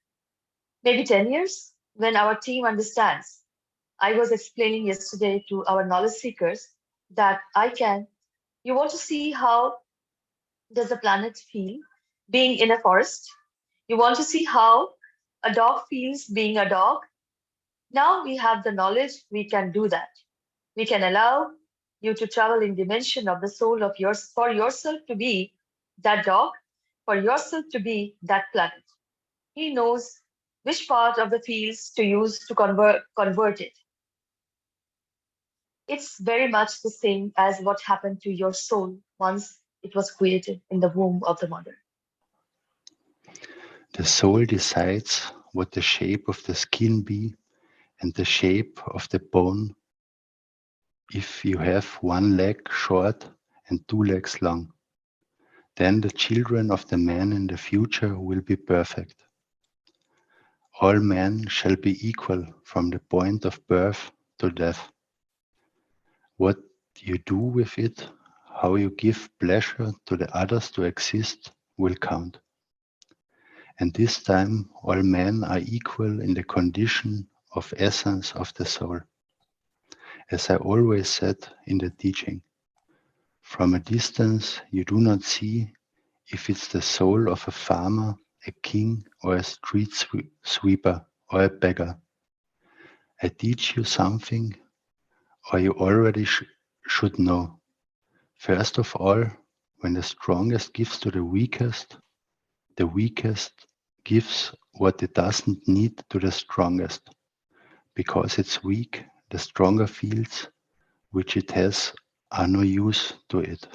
maybe 10 years, when our team understands. I was explaining yesterday to our knowledge seekers that you want to see how does the planet feel being in a forest? You want to see how a dog feels being a dog? Now we have the knowledge, we can do that. We can allow you to travel in dimension of the soul of yours, for yourself to be that dog, for yourself to be that planet. He knows which part of the fields to use to convert it. It's very much the same as what happened to your soul once it was created in the womb of the mother. The soul decides what the shape of the skin be and the shape of the bone. If you have one leg short and 2 legs long, then the children of the man in the future will be perfect. All men shall be equal from the point of birth to death. What you do with it, how you give pleasure to the others to exist, will count. And this time all men are equal in the condition of essence of the soul. As I always said in the teaching, from a distance you do not see if it's the soul of a farmer, a king, or a street sweeper, or a beggar. I teach you something, or you already should know. First of all, when the strongest gives to the weakest gives what it doesn't need to the strongest. Because it's weak, the stronger fields which it has are no use to it.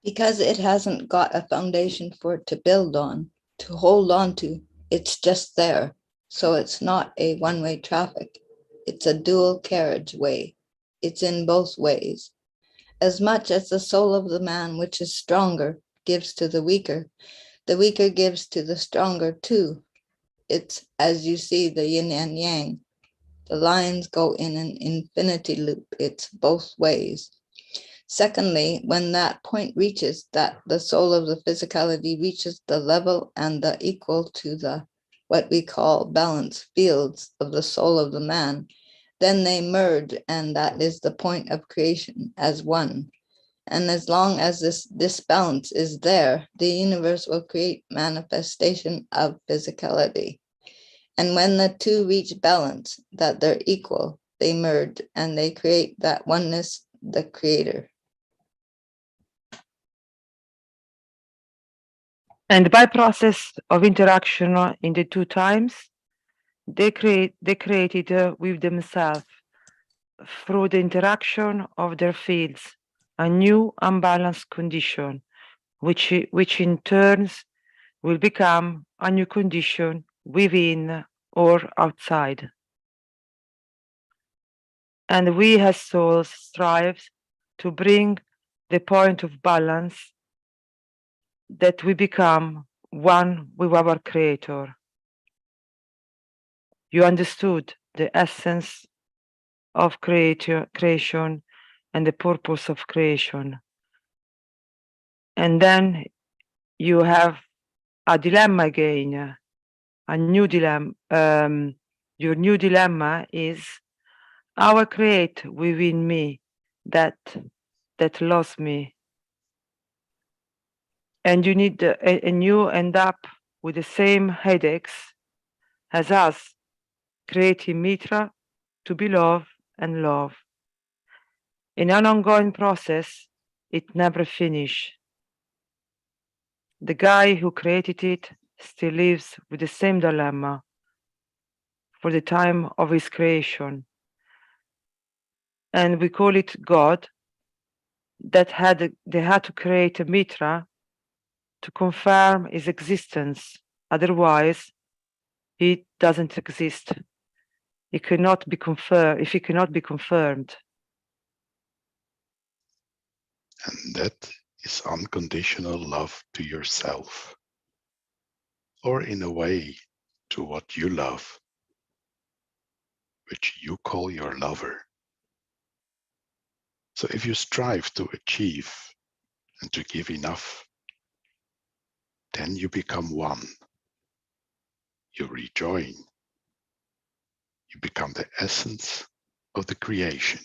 Because it hasn't got a foundation for it to build on, to hold on to. It's just there. So it's not a one-way traffic. It's a dual carriageway. It's in both ways. As much as the soul of the man, which is stronger, gives to the weaker gives to the stronger too. It's, as you see, the yin and yang. The lines go in an infinity loop. It's both ways. Secondly, when that point reaches, that the soul of the physicality reaches the level and the equal to the what we call balanced fields of the soul of the man, then they merge, and that is the point of creation as one. And as long as this balance is there, the universe will create manifestation of physicality. And when the two reach balance, that they're equal, they merge and they create that oneness, the creator. And by process of interaction in the two times, they created with themselves, through the interaction of their fields, a new unbalanced condition, which in turn will become a new condition within or outside. And we as souls strive to bring the point of balance that we become one with our Creator. You understood the essence of creation and the purpose of creation. And then you have a dilemma again, a new dilemma. Your new dilemma is how I create within me that loves me. and you end up with the same headaches as us, creating mitra to be loved and love. In an ongoing process, it never finishes. The guy who created it still lives with the same dilemma for the time of his creation. And we call it God, that they had to create a mitra to confirm his existence. Otherwise, he doesn't exist. He cannot be confirmed if he cannot be confirmed. And that is unconditional love to yourself, or in a way to what you love, which you call your lover. So if you strive to achieve and to give enough, then you become one. You rejoin. You become the essence of the creation.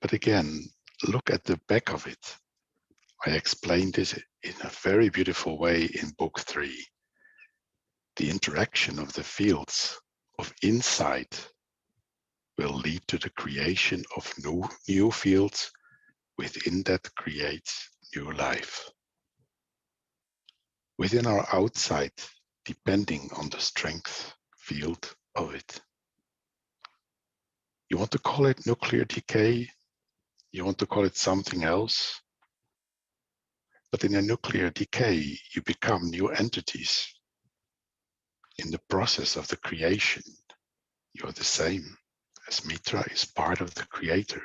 But again, look at the back of it. I explained this in a very beautiful way in book 3. The interaction of the fields of insight will lead to the creation of new fields within that creates new life. Within our outside, depending on the strength field of it. You want to call it nuclear decay? You want to call it something else? But in a nuclear decay, you become new entities. In the process of the creation, you're the same, as Mitra is part of the creator.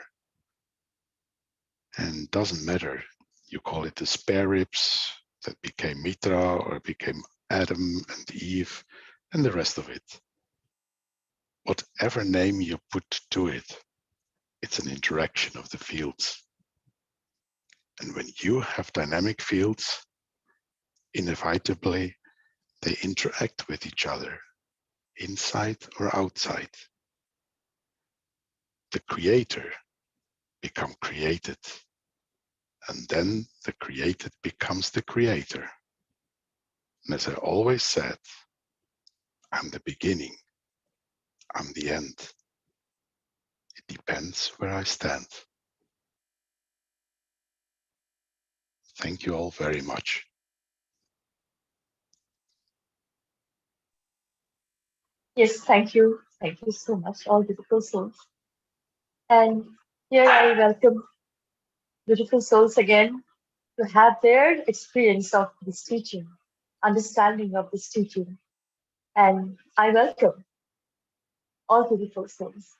And doesn't matter, you call it the spare ribs that became Mitra, or became Adam and Eve and the rest of it. Whatever name you put to it, it's an interaction of the fields. And when you have dynamic fields, inevitably they interact with each other, inside or outside. The creator becomes created, and then the created becomes the creator. And as I always said, I'm the beginning, I'm the end. It depends where I stand. Thank you all very much. Yes, thank you. Thank you so much, all beautiful souls. And here I welcome beautiful souls again to have their experience of this teaching, understanding of this teaching. And I welcome all beautiful souls.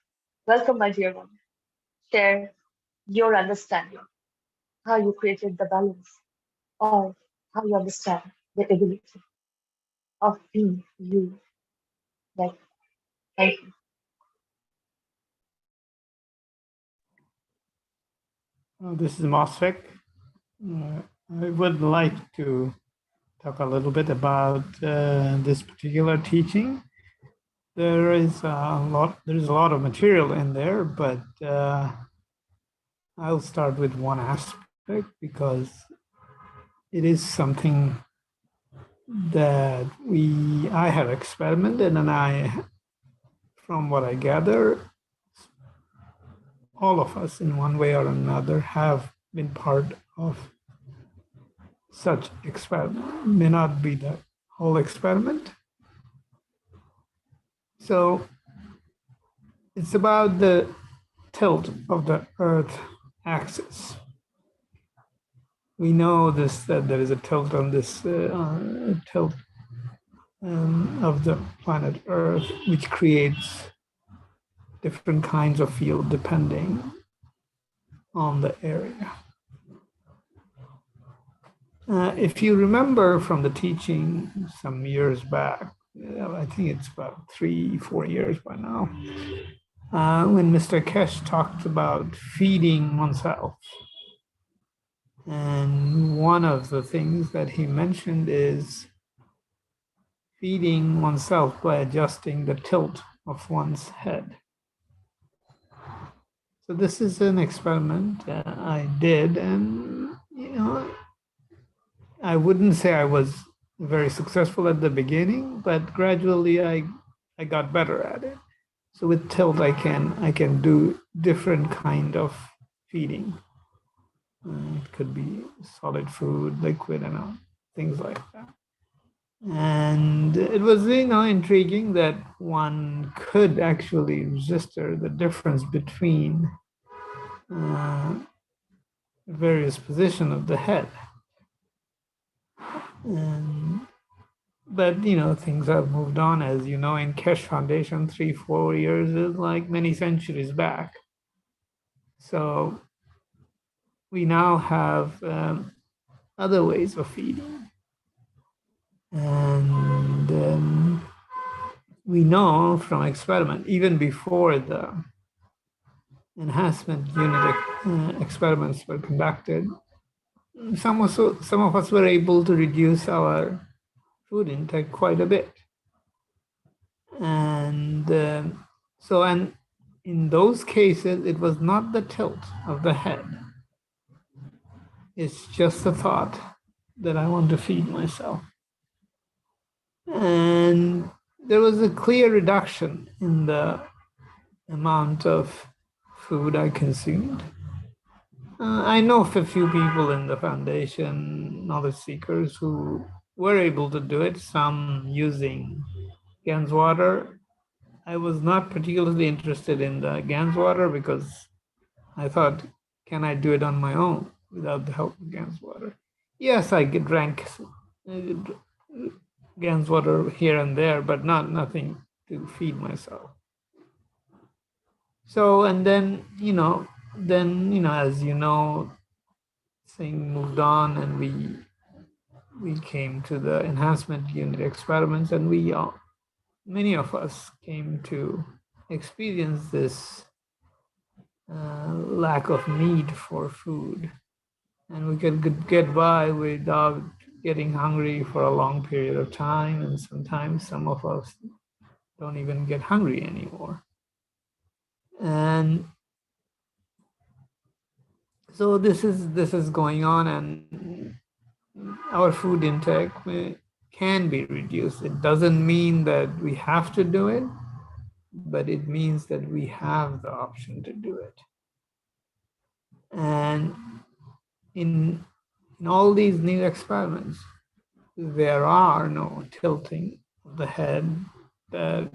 Welcome, my dear one. Share your understanding, how you created the balance, or how you understand the ability of being you. Like, thank you. This is Mosfik. I would like to talk a little bit about this particular teaching. There's a lot of material in there, but I'll start with one aspect because it is something that I have experimented, and from what I gather, all of us in one way or another have been part of such experiment. May not be the whole experiment. So it's about the tilt of the Earth axis. We know that there is a tilt on this tilt of the planet Earth, which creates different kinds of field depending on the area. If you remember from the teaching some years back, I think it's about 3-4 years by now, when Mr. Keshe talked about feeding oneself. And one of the things that he mentioned is feeding oneself by adjusting the tilt of one's head. So this is an experiment I did, and I wouldn't say I was very successful at the beginning, but gradually I got better at it. So with tilt, I can do different kind of feeding. It could be solid food, liquid, and things like that. And it was, intriguing that one could actually register the difference between various positions of the head. But things have moved on, as you know, in Keshe Foundation, 3-4 years is like many centuries back. So we now have other ways of feeding. And we know from experiment, even before the enhancement unit experiments were conducted, some of us were able to reduce our food intake quite a bit. And and in those cases, it was not the tilt of the head. It's just the thought that I want to feed myself. And there was a clear reduction in the amount of food I consumed. I know of a few people in the foundation, knowledge seekers, who were able to do it, some using GANS water. I was not particularly interested in the GANS water because I thought, can I do it on my own without the help of GANS water? Yes, I drank GANS water here and there, but nothing to feed myself. So, and then, as you know, things moved on, and we came to the enhancement unit experiments, and many of us came to experience this lack of need for food, and we could get by without getting hungry for a long period of time, and sometimes some of us don't even get hungry anymore. And so this is going on, and our food intake can be reduced. It doesn't mean that we have to do it, but it means that we have the option to do it. And in all these new experiments, there are no tilting of the head that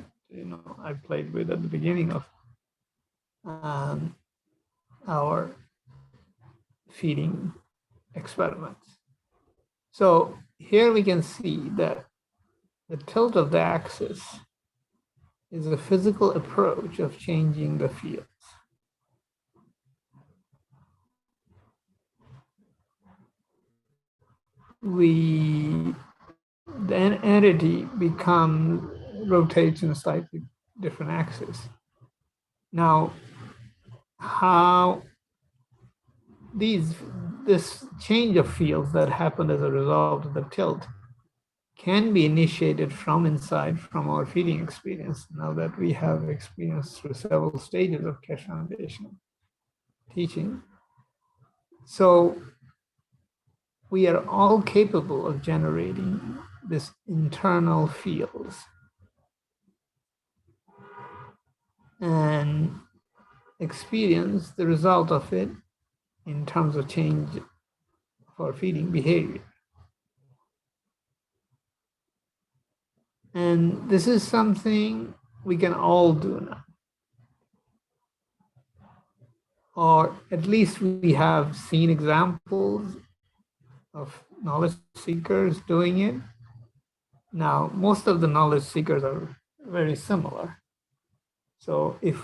I played with at the beginning of our feeding experiments. So here we can see that the tilt of the axis is a physical approach of changing the fields. The entity rotates in a slightly different axis. Now, how this change of fields that happened as a result of the tilt can be initiated from inside, from our feeding experience, now that we have experienced through several stages of Keshe Foundation teaching. So we are all capable of generating this internal fields and experience the result of it in terms of change of our feeding behavior. And this is something we can all do now. Or at least we have seen examples of knowledge seekers doing it. Now, most of the knowledge seekers are very similar. So if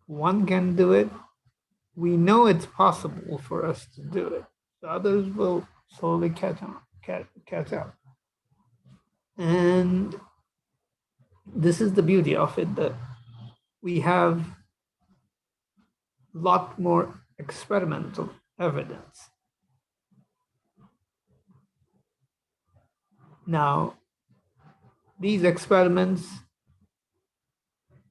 one can do it, we know it's possible for us to do it. The others will slowly catch up. And this is the beauty of it, that we have a lot more experimental evidence. Now, these experiments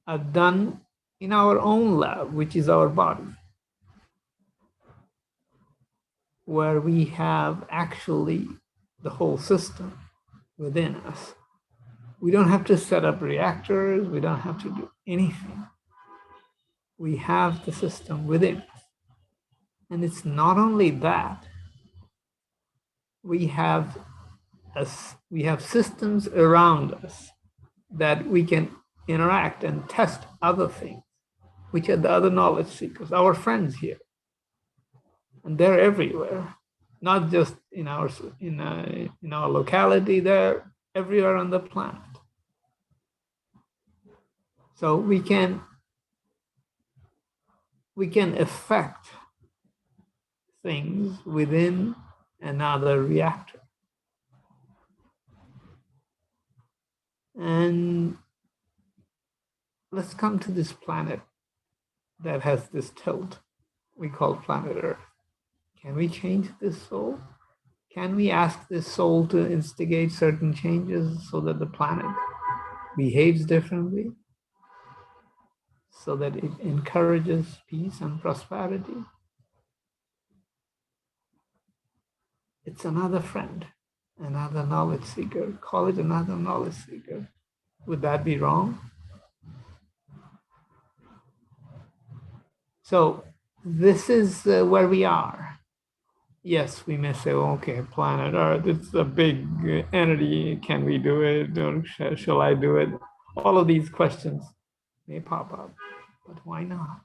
are done in our own lab, which is our body, where we have actually the whole system within us. We don't have to set up reactors. We don't have to do anything. We have the system within us. And it's not only that, we have systems around us that we can interact and test other things, which are the other knowledge seekers, our friends here. And they're everywhere, not just in our locality, they're everywhere on the planet. So we can affect things within another reactor. And let's come to this planet that has this tilt we call planet Earth. Can we change this soul? Can we ask this soul to instigate certain changes so that the planet behaves differently, so that it encourages peace and prosperity? It's another friend, another knowledge seeker. Call it another knowledge seeker. Would that be wrong? So this is where we are. Yes, we may say, well, okay, planet Earth, it's a big entity. Can we do it? Or shall I do it? All of these questions may pop up, but why not?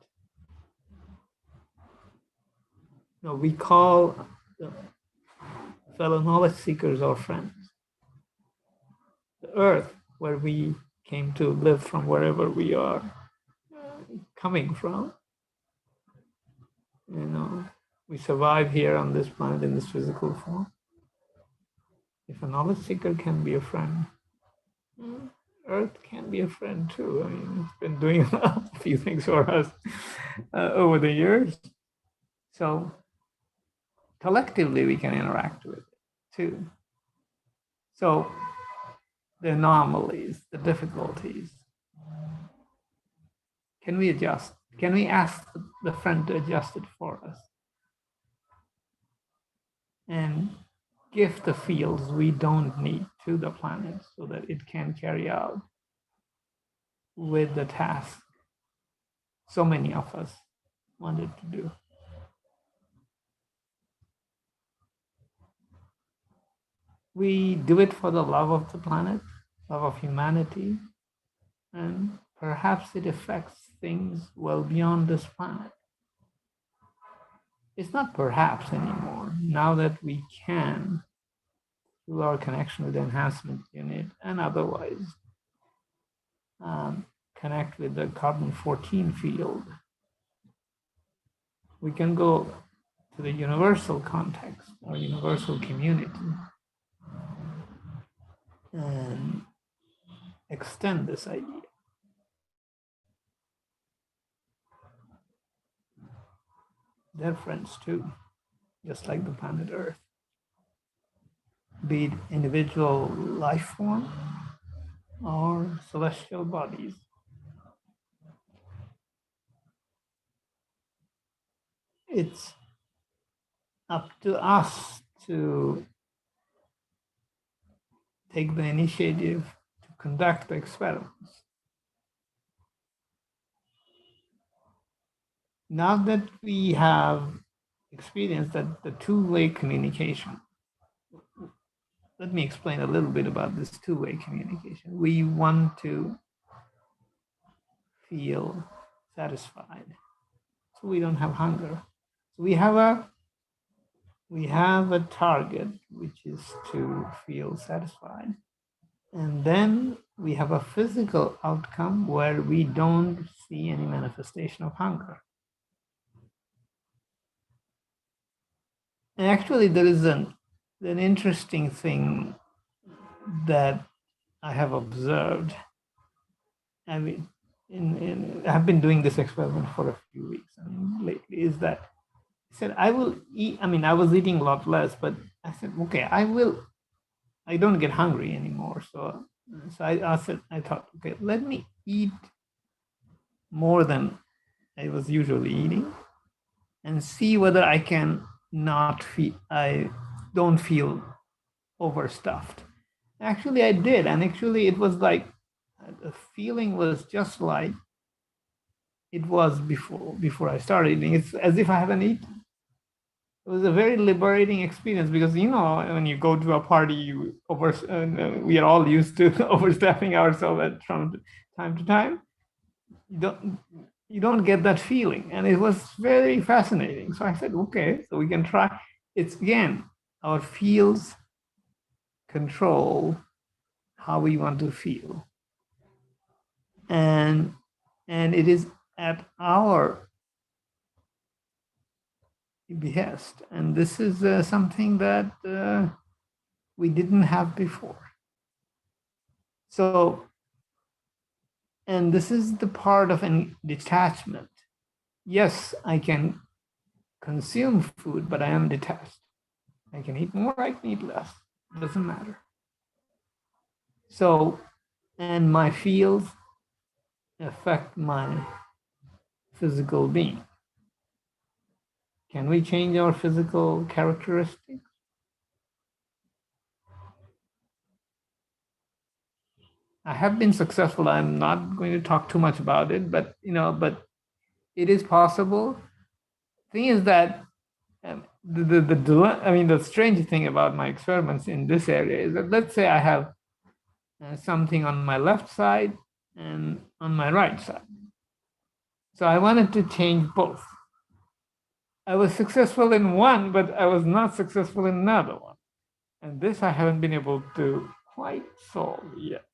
No, we call the fellow knowledge seekers our friends. The Earth, where we came to live from, wherever we are coming from, we survive here on this planet in this physical form. If a knowledge seeker can be a friend, Earth can be a friend too. I mean, it's been doing a few things for us over the years. So collectively, we can interact with it too. So the anomalies, the difficulties, can we adjust? Can we ask the friend to adjust it for us? And give the fields we don't need to the planet so that it can carry out with the task so many of us wanted to do. We do it for the love of the planet, love of humanity, and perhaps it affects things well beyond this planet. It's not perhaps anymore. Now that we can, through our connection with the enhancement unit and otherwise, connect with the carbon-14 field, we can go to the universal context or universal community and extend this idea. They're friends too, just like the planet Earth. Be it individual life form or celestial bodies. It's up to us to take the initiative to conduct the experiments. Now that we have experienced that the two-way communication, let me explain a little bit about this two-way communication. We want to feel satisfied, so we don't have hunger. So we have a target, which is to feel satisfied. And then we have a physical outcome where we don't see any manifestation of hunger. And actually, there is an interesting thing that I have observed. I mean, I've been doing this experiment for a few weeks. I mean, lately, is that I said I will eat. I mean, I was eating a lot less, but I said, okay, I don't get hungry anymore. So I thought, okay, let me eat more than I was usually eating, and see whether I can not feel. I don't feel overstuffed. Actually, I did. And actually, it was like the feeling was just like it was before I started eating. It's as if I haven't eaten. It was a very liberating experience because, you know, when you go to a party, we are all used to overstepping ourselves from time to time. You don't get that feeling. And it was very fascinating. So I said, okay, so we can try. It's again, our fields control how we want to feel. And it is at our behest. And this is something that we didn't have before. So, and this is the part of an detachment. Yes, I can consume food, but I am detached. I can eat more, I can eat less. It doesn't matter. So, and my fields affect my physical being. Can we change our physical characteristics? I have been successful. I'm not going to talk too much about it, but but it is possible. Thing is that the strange thing about my experiments in this area is that, let's say I have something on my left side and on my right side. So I wanted to change both. I was successful in one, but I was not successful in another one. And this I haven't been able to quite solve yet.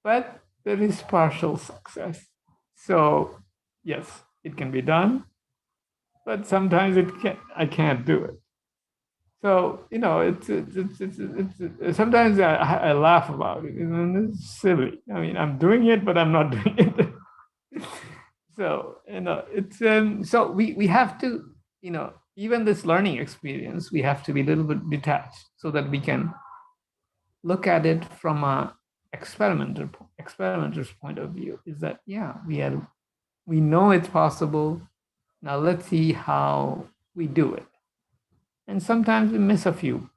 But there is partial success. So yes, it can be done, but sometimes I can't do it. So, it's sometimes I laugh about it, and it's silly. I mean, I'm doing it, but I'm not doing it. So, it's so we have to, even this learning experience, we have to be a little bit detached so that we can look at it from a experimenter's point of view. Is that, yeah, we know it's possible. Now let's see how we do it. And sometimes we miss a few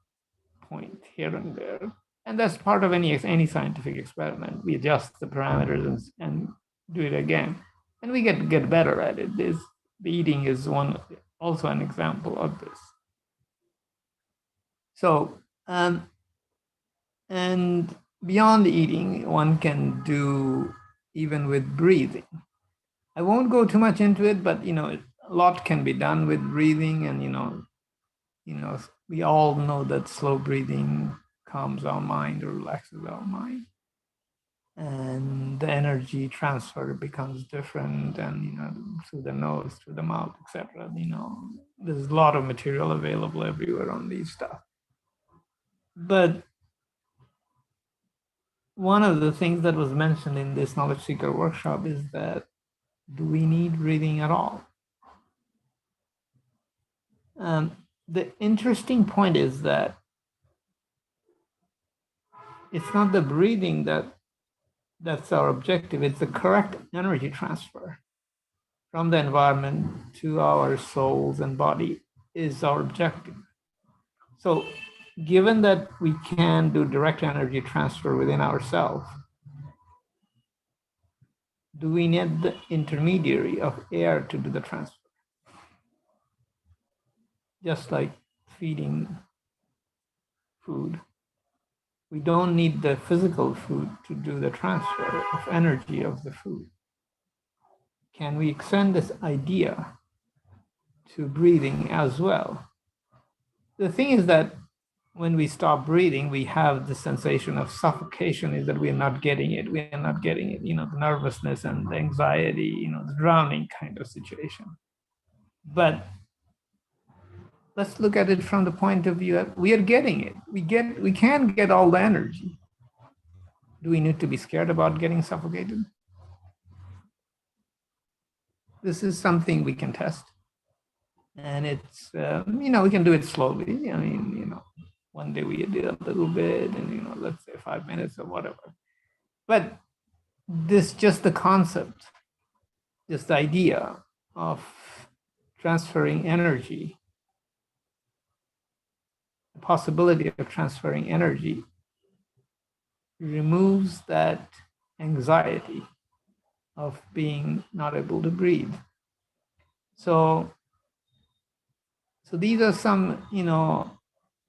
points here and there. And that's part of any scientific experiment. We adjust the parameters and do it again. And we get better at it. The eating is also an example of this. So, and beyond eating, one can do even with breathing. I won't go too much into it, but a lot can be done with breathing, and we all know that slow breathing calms our mind or relaxes our mind, and the energy transfer becomes different, and through the nose, through the mouth, etc. There's a lot of material available everywhere on these stuff. But one of the things that was mentioned in this knowledge seeker workshop is that, do we need breathing at all? The interesting point is that it's not the breathing that's our objective. It's the correct energy transfer from the environment to our souls and body is our objective. So given that we can do direct energy transfer within ourselves, do we need the intermediary of air to do the transfer? Just like feeding food. We don't need the physical food to do the transfer of energy of the food. Can we extend this idea to breathing as well? The thing is that when we stop breathing, we have the sensation of suffocation, is that we're not getting it. We're not getting it, the nervousness and the anxiety, the drowning kind of situation. But let's look at it from the point of view that we are getting it. We can get all the energy. Do we need to be scared about getting suffocated? This is something we can test. And it's, we can do it slowly. I mean, one day we did a little bit and, let's say 5 minutes or whatever. But this, just the concept, just the idea of transferring energy the possibility of transferring energy removes that anxiety of being not able to breathe. So these are some,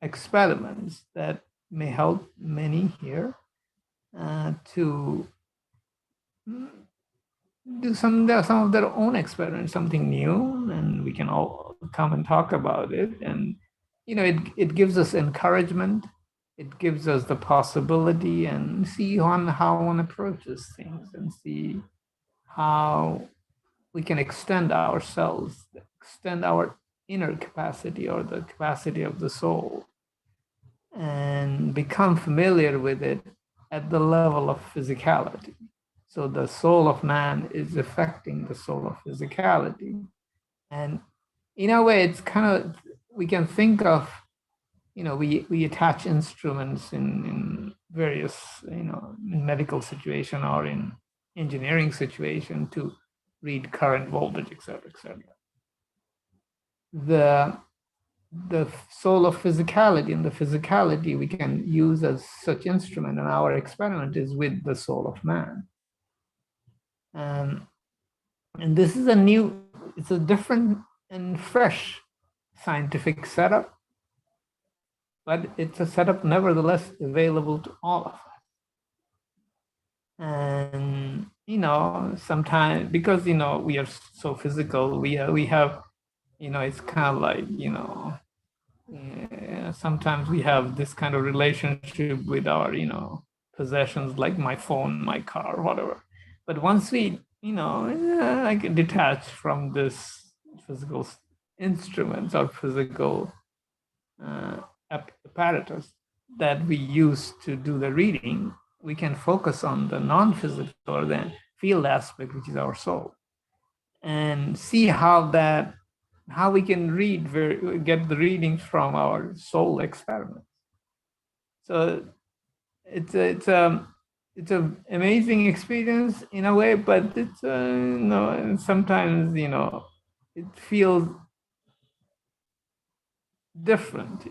experiments that may help many here to do some of their own experiments, something new, and we can all come and talk about it. And it gives us encouragement. It gives us the possibility, and see how one approaches things, and see how we can extend ourselves, extend our inner capacity or the capacity of the soul, and become familiar with it at the level of physicality. So the soul of man is affecting the soul of physicality. And in a way, it's kind of, we can think of, we attach instruments in various, in medical situation or in engineering situation to read current, voltage, etc., etc. The soul of physicality and the physicality we can use as such instrument, and our experiment is with the soul of man. And this is it's a different and fresh scientific setup, but it's a setup nevertheless available to all of us. And sometimes, because we are so physical, we have it's kind of like sometimes we have this kind of relationship with our possessions, like my phone, my car, whatever. But once we I can detach from this physical instruments or physical apparatus that we use to do the reading, we can focus on the non-physical or the field aspect, which is our soul, and see how we can get the readings from our soul experiments. So it's an amazing experience in a way, but it's sometimes it feels different,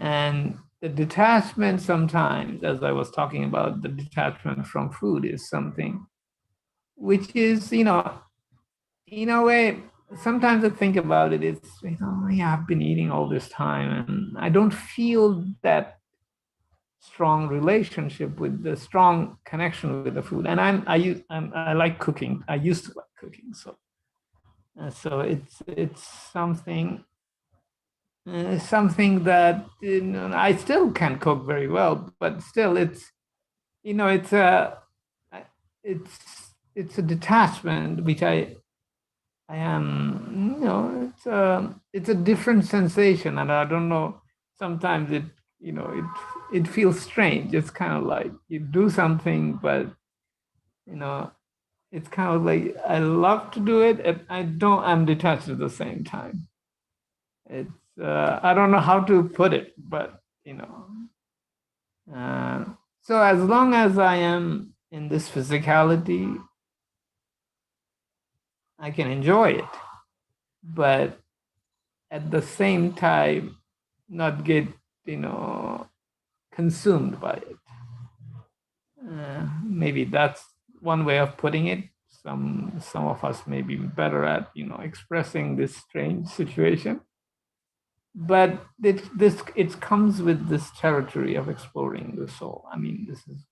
and the detachment sometimes, as I was talking about, the detachment from food is something which is, in a way, sometimes I think about it, it's, I've been eating all this time and I don't feel that strong relationship with the strong connection with the food. And I like cooking. I used to like cooking. So it's something that I still can cook very well, but still it's it's a detachment which I am, it's a different sensation, and I don't know, sometimes it feels strange. It's kind of like you do something, but it's kind of like I love to do it and I'm detached at the same time. It's I don't know how to put it, but so as long as I am in this physicality, I can enjoy it, but at the same time not get consumed by it. Maybe that's one way of putting it. Some of us may be better at expressing this strange situation, but it comes with this territory of exploring the soul. I mean, this is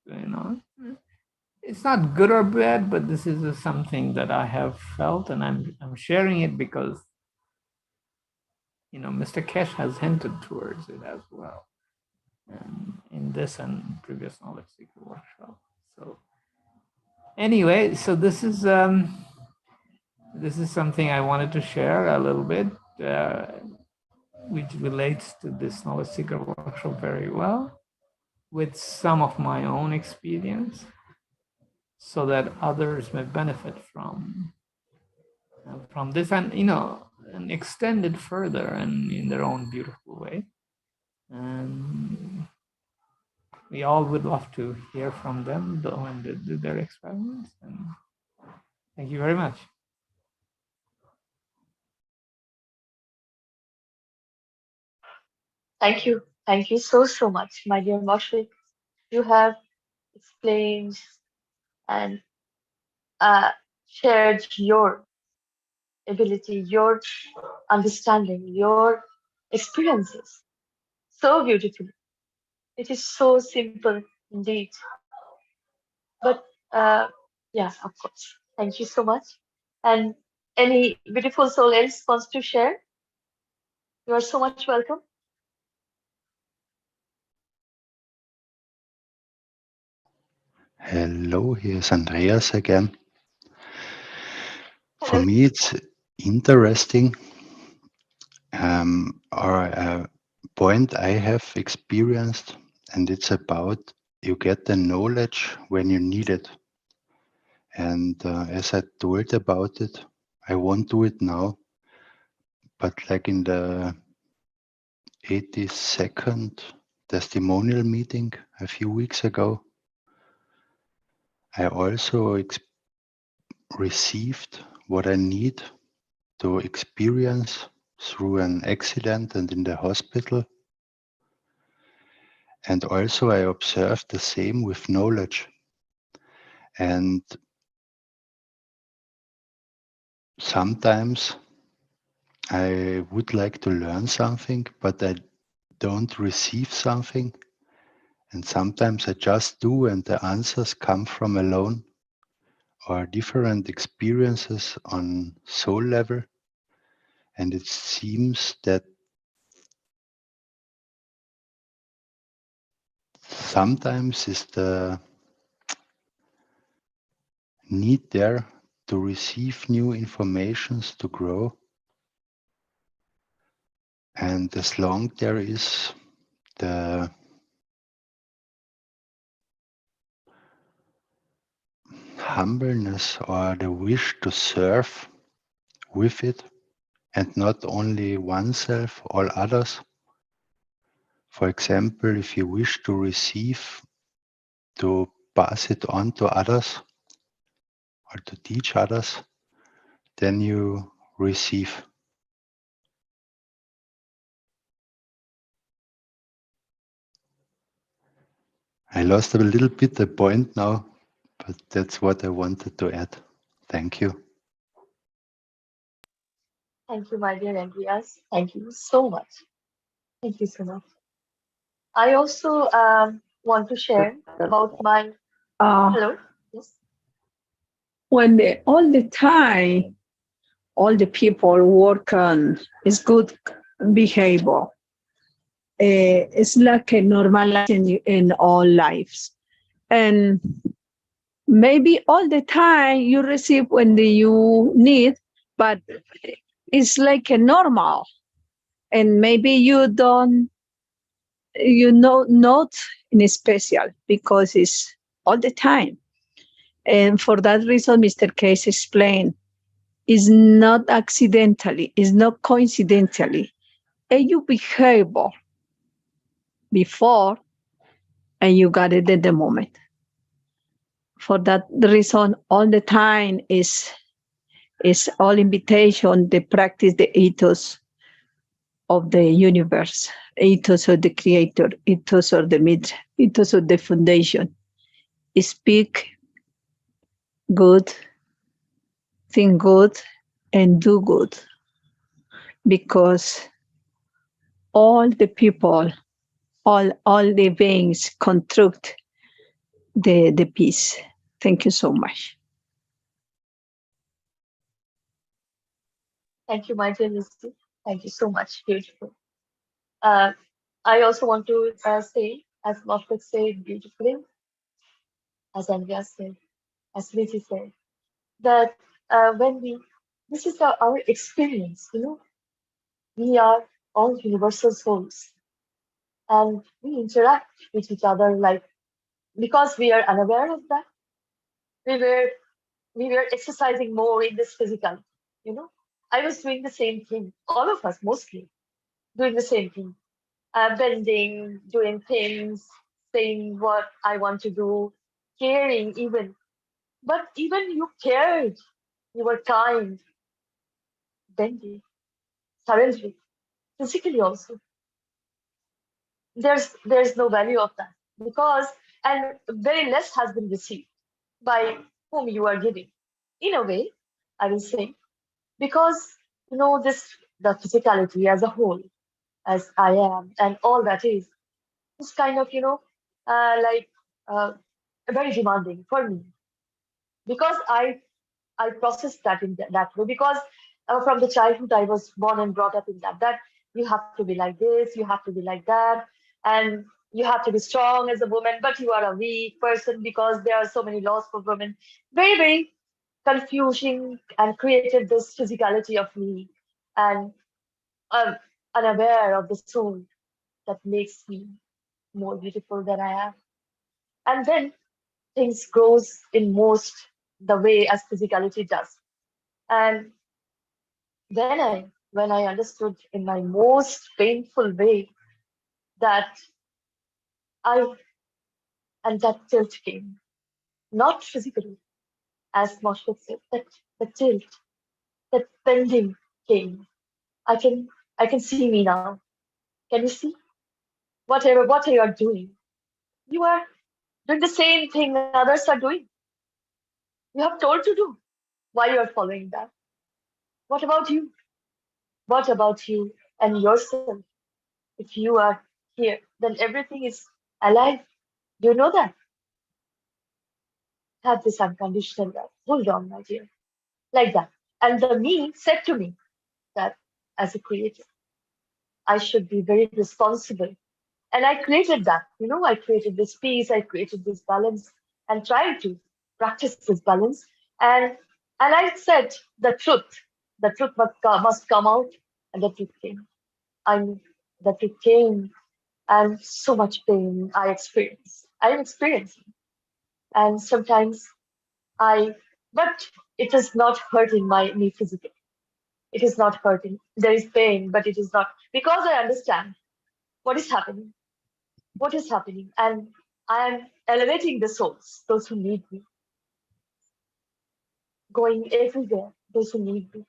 it's not good or bad, but this is something that I have felt, and I'm sharing it because Mr. Keshe has hinted towards it as well, in this and previous knowledge seeker workshop. So anyway, so this is something I wanted to share a little bit, which relates to this knowledge seeker workshop very well, with some of my own experience, so that others may benefit from this, and and extend it further and in their own beautiful way. And we all would love to hear from them when they do their experiments. And thank you very much. Thank you. Thank you so much, my dear Moshik. You have explained and uh, shared your ability, your understanding, your experiences so beautifully. It is so simple indeed. But yeah, of course. Thank you so much. And any beautiful soul else wants to share? You are so much welcome. Hello, here's Andreas again. For Hello. me, it's interesting, or a point I have experienced, and it's about you get the knowledge when you need it. And as I told about it, I won't do it now, but like in the 82nd testimonial meeting a few weeks ago, I also received what I need to experience through an accident and in the hospital. And also I observed the same with knowledge. And sometimes I would like to learn something, but I don't receive something. And sometimes I just do, and the answers come from alone or different experiences on soul level. And it seems that sometimes is the need there to receive new informations to grow. And as long there is the humbleness or the wish to serve with it, and not only oneself, all others. For example, if you wish to receive, to pass it on to others or to teach others, then you receive. I lost a little bit the point now, but that's what I wanted to add. Thank you. Thank you, my dear Andreas. Thank you so much. Thank you so much. I also want to share about my. Hello. Yes. When all the time, all the people work on is good behavior. It's like a normal in all lives. And maybe all the time you receive when you need, but it's like a normal. And maybe you don't, not in a special because it's all the time. And for that reason, Mr. Case explained, is not accidentally, is not coincidentally. And you behave before and you got it at the moment. For that reason, all the time is all invitation, the practice, the ethos of the universe, ethos of the creator, ethos of the myth, ethos of the foundation. Speak good, think good, and do good. Because all the people, all the beings construct the peace. Thank you so much. Thank you, my dear Lucy. Thank you so much. Beautiful. I also want to say, as Moffat said beautifully, as Andrea said, as Lucy said, that this is our experience, we are all universal souls and we interact with each other because we are unaware of that, we were exercising more in this physical, I was doing the same thing, all of us mostly doing the same thing, bending, doing things, saying what I want to do, caring even. But even you cared, you were kind, bending, suddenly, physically also. there's no value of that, because and very less has been received by whom you are giving. In a way, I will say, because the physicality as a whole, as I am, and all that is kind of like very demanding for me, because I processed that in that way, because from the childhood I was born and brought up in that you have to be like this, you have to be like that, and you have to be strong as a woman, but you are a weak person because there are so many laws for women. Very, very confusing, and created this physicality of me, and I'm unaware of the soul that makes me more beautiful than I am. And then things grows in most the way as physicality does. And when I understood in my most painful way that I and that tilt came, not physically, as Moshpit said, that the tilt, that bending came. I can see me now. Can you see? What are you doing? You are doing the same thing others are doing. You have told to do. Why you are following that? What about you? What about you and yourself? If you are here, then everything is alive. Do you know that? Have this unconditional love. Hold on, my dear. Like that. And the me said to me that as a creator, I should be very responsible. And I created that. I created this peace, I created this balance, and tried to practice this balance. And I said the truth must come out, and the truth came. And the truth came, and so much pain I am experiencing. And sometimes but it is not hurting me physically. It is not hurting. There is pain, but it is not, because I understand what is happening. What is happening? And I am elevating the souls, those who need me, going everywhere, those who need me,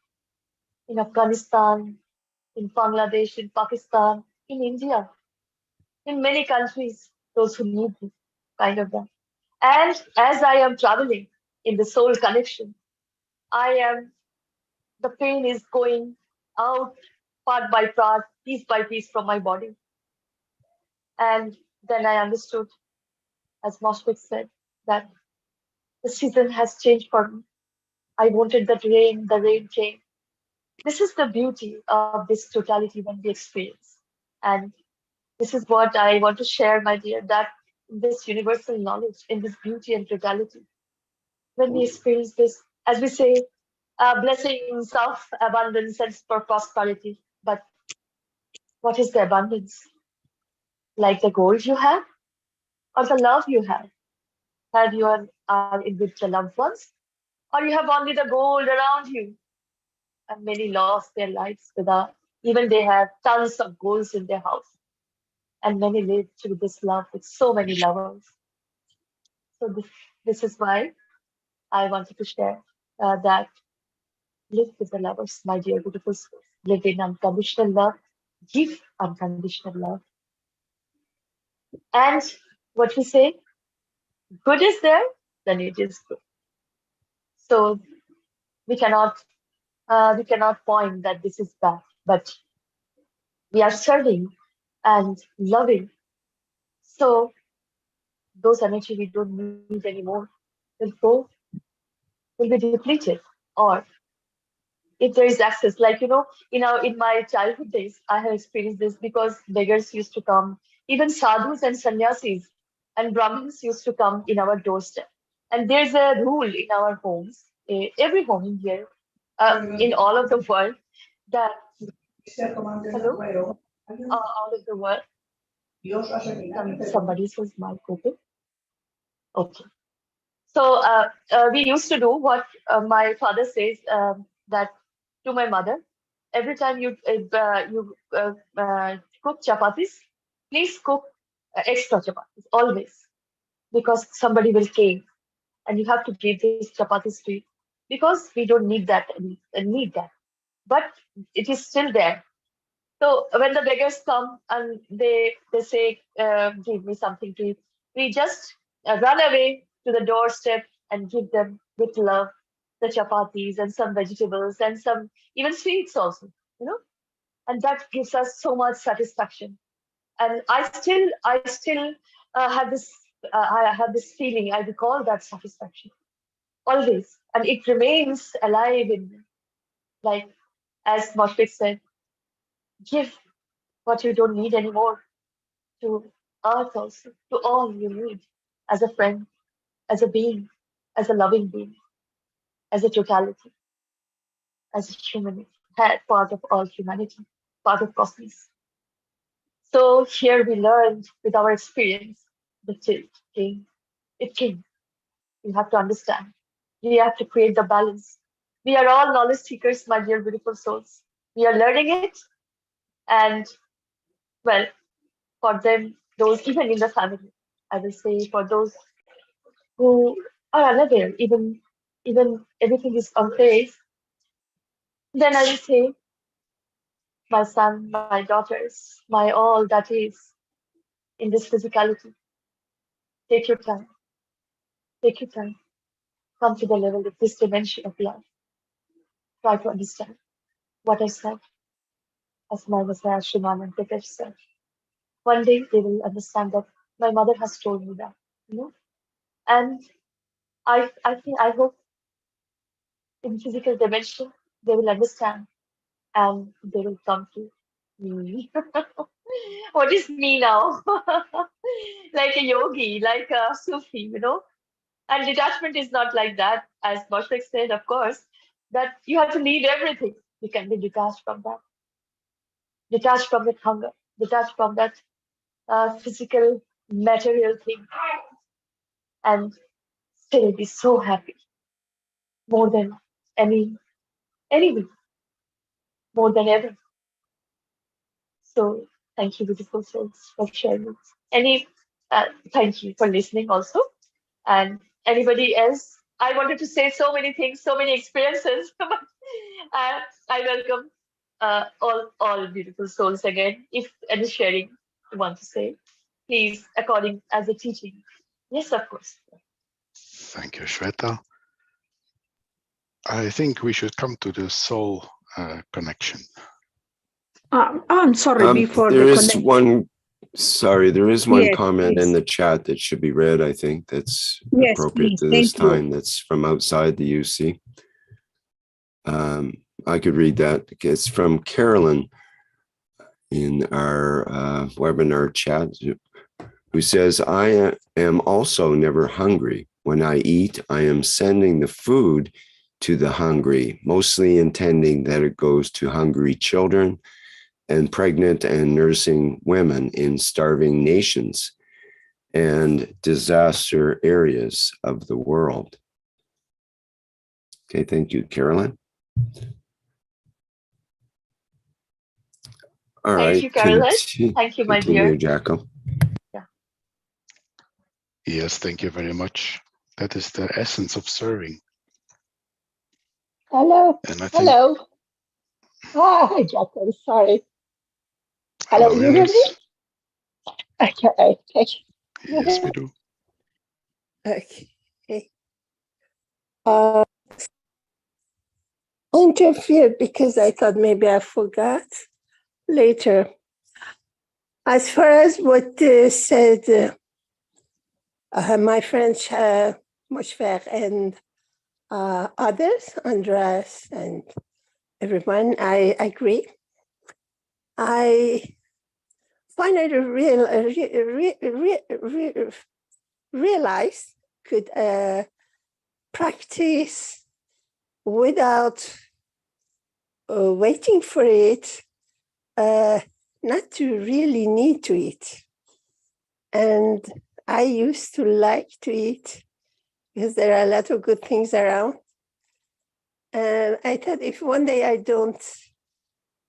in Afghanistan, in Bangladesh, in Pakistan, in India, in many countries, those who need me, kind of that. And as I am traveling in the soul connection, the pain is going out part by part, piece by piece from my body. And then I understood, as Moshpit said, that the season has changed for me. I wanted that rain, the rain came. This is the beauty of this totality when we experience. And this is what I want to share, my dear, that this universal knowledge, in this beauty and totality, when we experience this, as we say, blessings of abundance and for prosperity. But what is the abundance? Like the gold you have, or the love you have? Have you are in with the loved ones, or you have only the gold around you? And many lost their lives without, even they have tons of golds in their house. And many live through this love with so many lovers. So this is why I wanted to share that live with the lovers, my dear beautiful souls. Live in unconditional love, give unconditional love. And what we say, good is there, then it is good. So we cannot point that this is bad, but we are serving and loving. So those energy we don't need anymore will be depleted. Or if there is access, like in my childhood days, I have experienced this, because beggars used to come, even sadhus and sannyasis and brahmins used to come in our doorstep. And there's a rule in our homes, every home in here, in all of the world, that hello, all of the world. Somebody says mic open. Okay. So we used to do what my father says, that to my mother, every time you cook chapatis, please cook extra chapatis always, because somebody will came and you have to give these chapatis to it, because we don't need that. But it is still there. So when the beggars come and they say, give me something to eat, we just run away to the doorstep and give them with love the chapatis and some vegetables and some even sweets also, you know, and that gives us so much satisfaction. And I still I have this feeling. I recall that satisfaction always, and it remains alive in me. Like as Moshpit said, give what you don't need anymore to earth also, to all you need as a friend, as a being, as a loving being, as a totality, as a humanity, part of all humanity, part of cosmos. So here we learned with our experience the tilt came. It came. You have to understand. We have to create the balance. We are all knowledge seekers, my dear beautiful souls. We are learning it, and well, for them, those even in the family, I will say for those who are unaware, even everything is unfazed, then I will say, my son, my daughters, my all that is in this physicality, take your time, take your time, come to the level of this dimension of love. Try to understand what I said, as my Messiah Shriman and Keshe said. One day they will understand that my mother has told me that, you know. And I hope in physical dimension they will understand and they will come to me. What is me now? Like a yogi, like a Sufi, you know? And detachment is not like that, as Boshek said, of course, that you have to leave everything. You can be detached from that, detached from that hunger, detached from that physical, material thing, and still be so happy more than anything, more than ever. So thank you, beautiful souls, for sharing. Any, thank you for listening also. And anybody else? I wanted to say so many things, so many experiences, but I welcome all beautiful souls again. If any sharing you want to say, please, according as a teaching. Yes, of course. Thank you, Shweta. I think we should come to the soul connection. I'm sorry, before there the is connection. one. Sorry, there is one Yes, comment please. in the chat that should be read. I think that's Yes, appropriate please. to this Thank you. time. That's from outside the UC. I could read that. It's from Carolyn in our webinar chat, who says, I am also never hungry. When I eat, I am sending the food to the hungry, mostly intending that it goes to hungry children and pregnant and nursing women in starving nations and disaster areas of the world. Okay, thank you, Carolyn. All right. Thank you, Carolyn. Thank you, my dear. Jacko. Yeah. Yes, thank you very much. That is the essence of serving. Hello. And I think, hello. Hi, Jacko. Sorry. Hello, you hear me? Okay. Yes, we do. Okay. I interfered because I thought maybe I forgot later. As far as what said my friends Moshfegh and others, Andreas and everyone, I agree. I find it realize could practice without waiting for it, not to really need to eat. And I used to like to eat because there are a lot of good things around. And I thought if one day I don't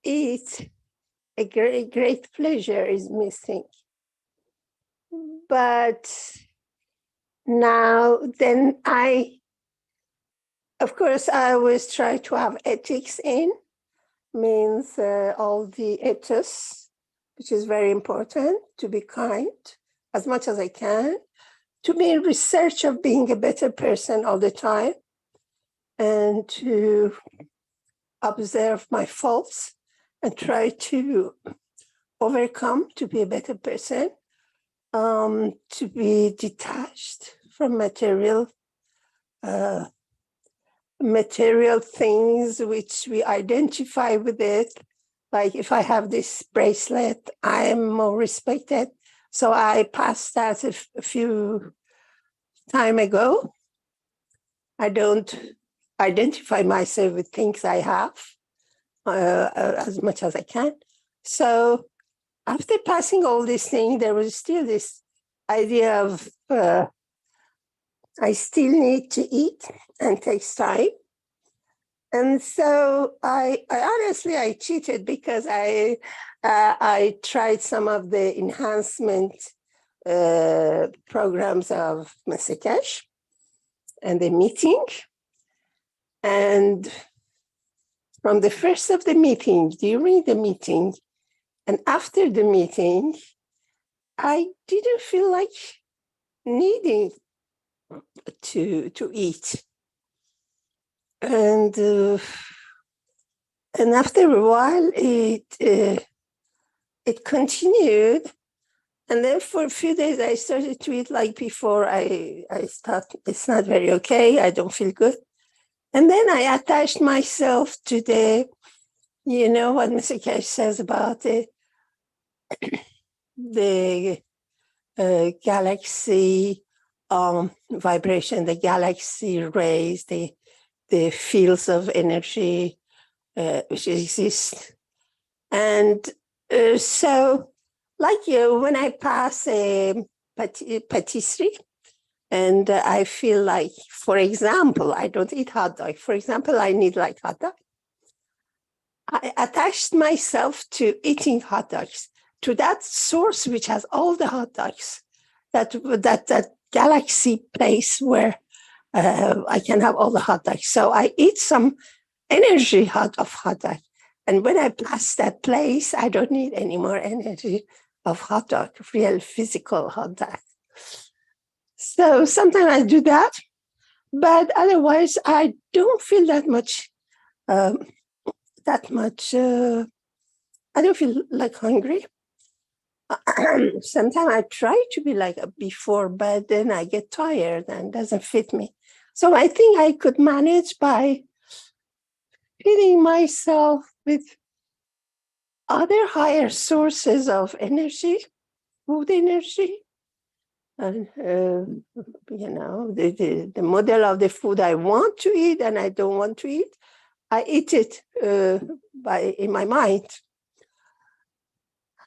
eat, a great pleasure is missing. But now, then of course, I always try to have ethics in. means all the ethos, which is very important, to be kind as much as I can, to be in research of being a better person all the time, and to observe my faults and try to overcome to be a better person, to be detached from material things which we identify with it. Like if I have this bracelet, I'm more respected. So I passed that a few time ago. I don't identify myself with things I have as much as I can. So after passing all these things, there was still this idea of I still need to eat and takes time. And so I honestly, I cheated because I tried some of the enhancement programs of Mr. Keshe and the meeting. And from the first of the meeting, during the meeting, and after the meeting, I didn't feel like needing to eat. And after a while, it continued. And then for a few days, I started to eat like before. I thought it's not very okay. I don't feel good. And then I attached myself to the, you know, what Mr. Keshe says about the galaxy vibration, the galaxy rays, the fields of energy which exist. And so, like you, when I pass a patisserie, and I feel like, for example, I don't eat hot dog. For example, I need like hot dog. I attached myself to eating hot dogs, to that source which has all the hot dogs, that galaxy place where I can have all the hot dogs. So I eat some energy of hot dog. And when I pass that place, I don't need any more energy of hot dog, real physical hot dog. So sometimes I do that, but otherwise I don't feel that much, I don't feel like hungry. Sometimes I try to be like before, but then I get tired and it doesn't fit me. So I think I could manage by feeding myself with other higher sources of energy, food energy, and you know, the model of the food I want to eat and I don't want to eat, I eat it in my mind.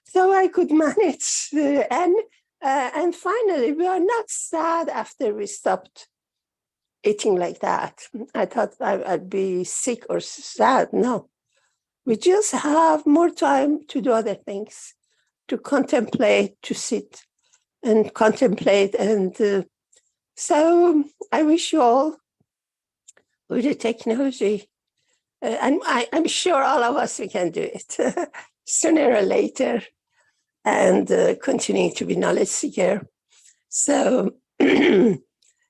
So I could manage, and finally, we are not sad after we stopped eating like that. I thought I'd be sick or sad. No, we just have more time to do other things, to contemplate, to sit and contemplate. And so I wish you all with the technology, and I'm sure all of us, we can do it sooner or later, and continue to be knowledge seeker. So,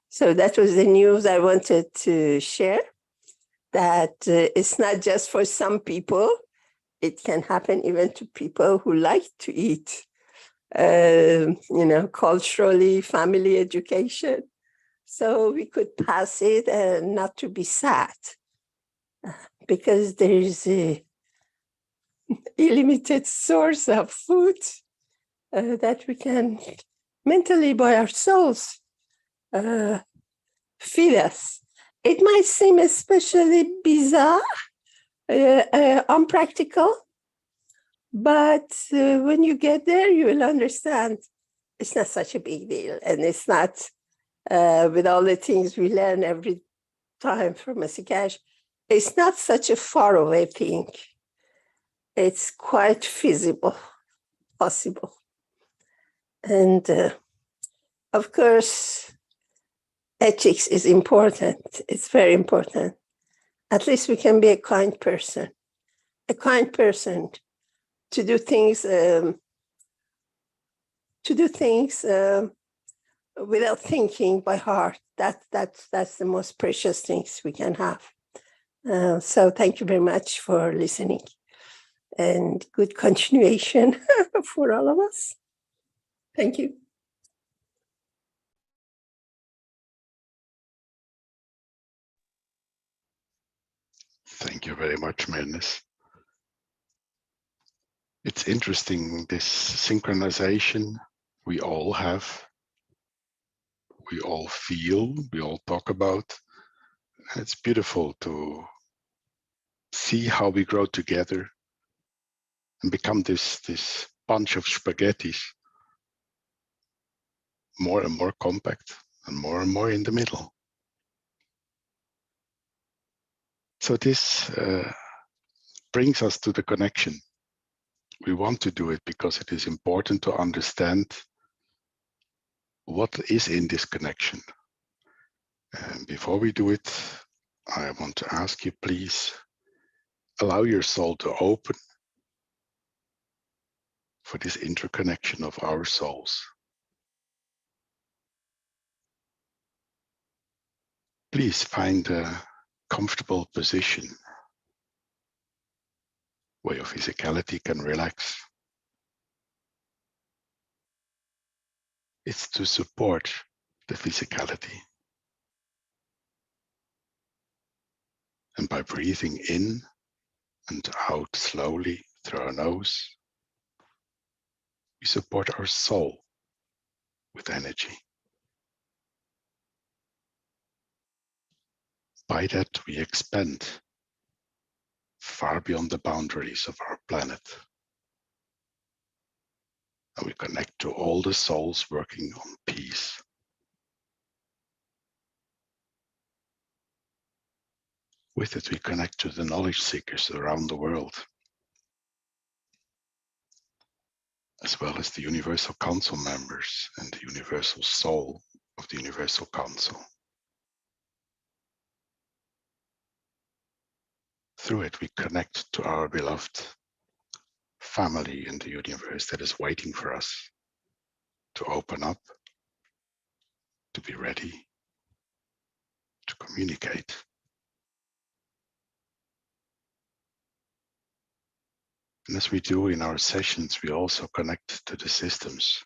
so that was the news I wanted to share, that it's not just for some people. It can happen even to people who like to eat, you know, culturally, family education. So we could pass it and not to be sad, because there is a illimited source of food that we can mentally by ourselves feed us. It might seem especially bizarre, unpractical, but when you get there, you will understand it's not such a big deal. And it's not, with all the things we learn every time from Mr. Keshe, it's not such a faraway thing. It's quite feasible, possible. And of course, ethics is important. It's very important. At least we can be a kind person. a kind person, to do things without thinking by heart. That's the most precious things we can have. So thank you very much for listening, and good continuation for all of us. Thank you. Thank you very much, Melnis. It's interesting, this synchronization we all have, we all feel, we all talk about. And it's beautiful to see how we grow together and become this bunch of spaghettis, more and more compact and more in the middle. So this brings us to the connection. We want to do it because it is important to understand what is in this connection. And before we do it, I want to ask you, please allow your soul to open for this interconnection of our souls. Please find a comfortable position where your physicality can relax. It's to support the physicality. And by breathing in and out slowly through our nose, we support our soul with energy. By that, we expand far beyond the boundaries of our planet. And we connect to all the souls working on peace. With it, we connect to the knowledge seekers around the world, as well as the Universal Council members and the universal soul of the Universal Council. Through it, we connect to our beloved family in the universe that is waiting for us to open up, to be ready, to communicate. And as we do in our sessions, we also connect to the systems.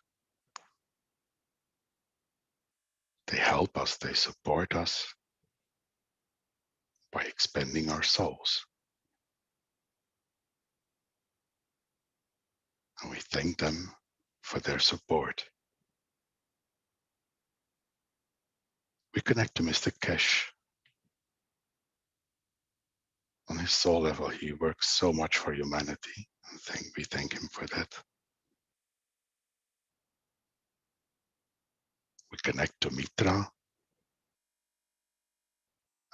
They help us, they support us by expanding our souls. And we thank them for their support. We connect to Mr. Keshe. On his soul level, he works so much for humanity, and we thank him for that. We connect to Mitra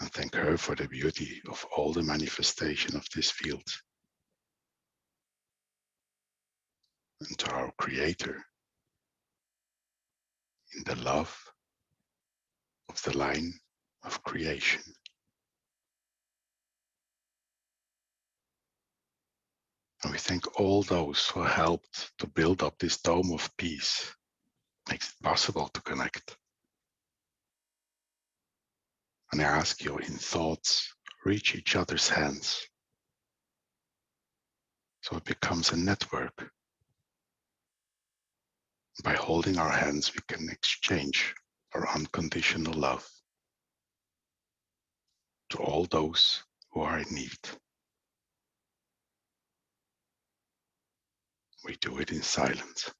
and thank her for the beauty of all the manifestation of this field. And to our Creator, in the love of the line of creation. And we thank all those who helped to build up this dome of peace, makes it possible to connect. And I ask you in thoughts, reach each other's hands, so it becomes a network. By holding our hands, we can exchange our unconditional love to all those who are in need. We do it in silence.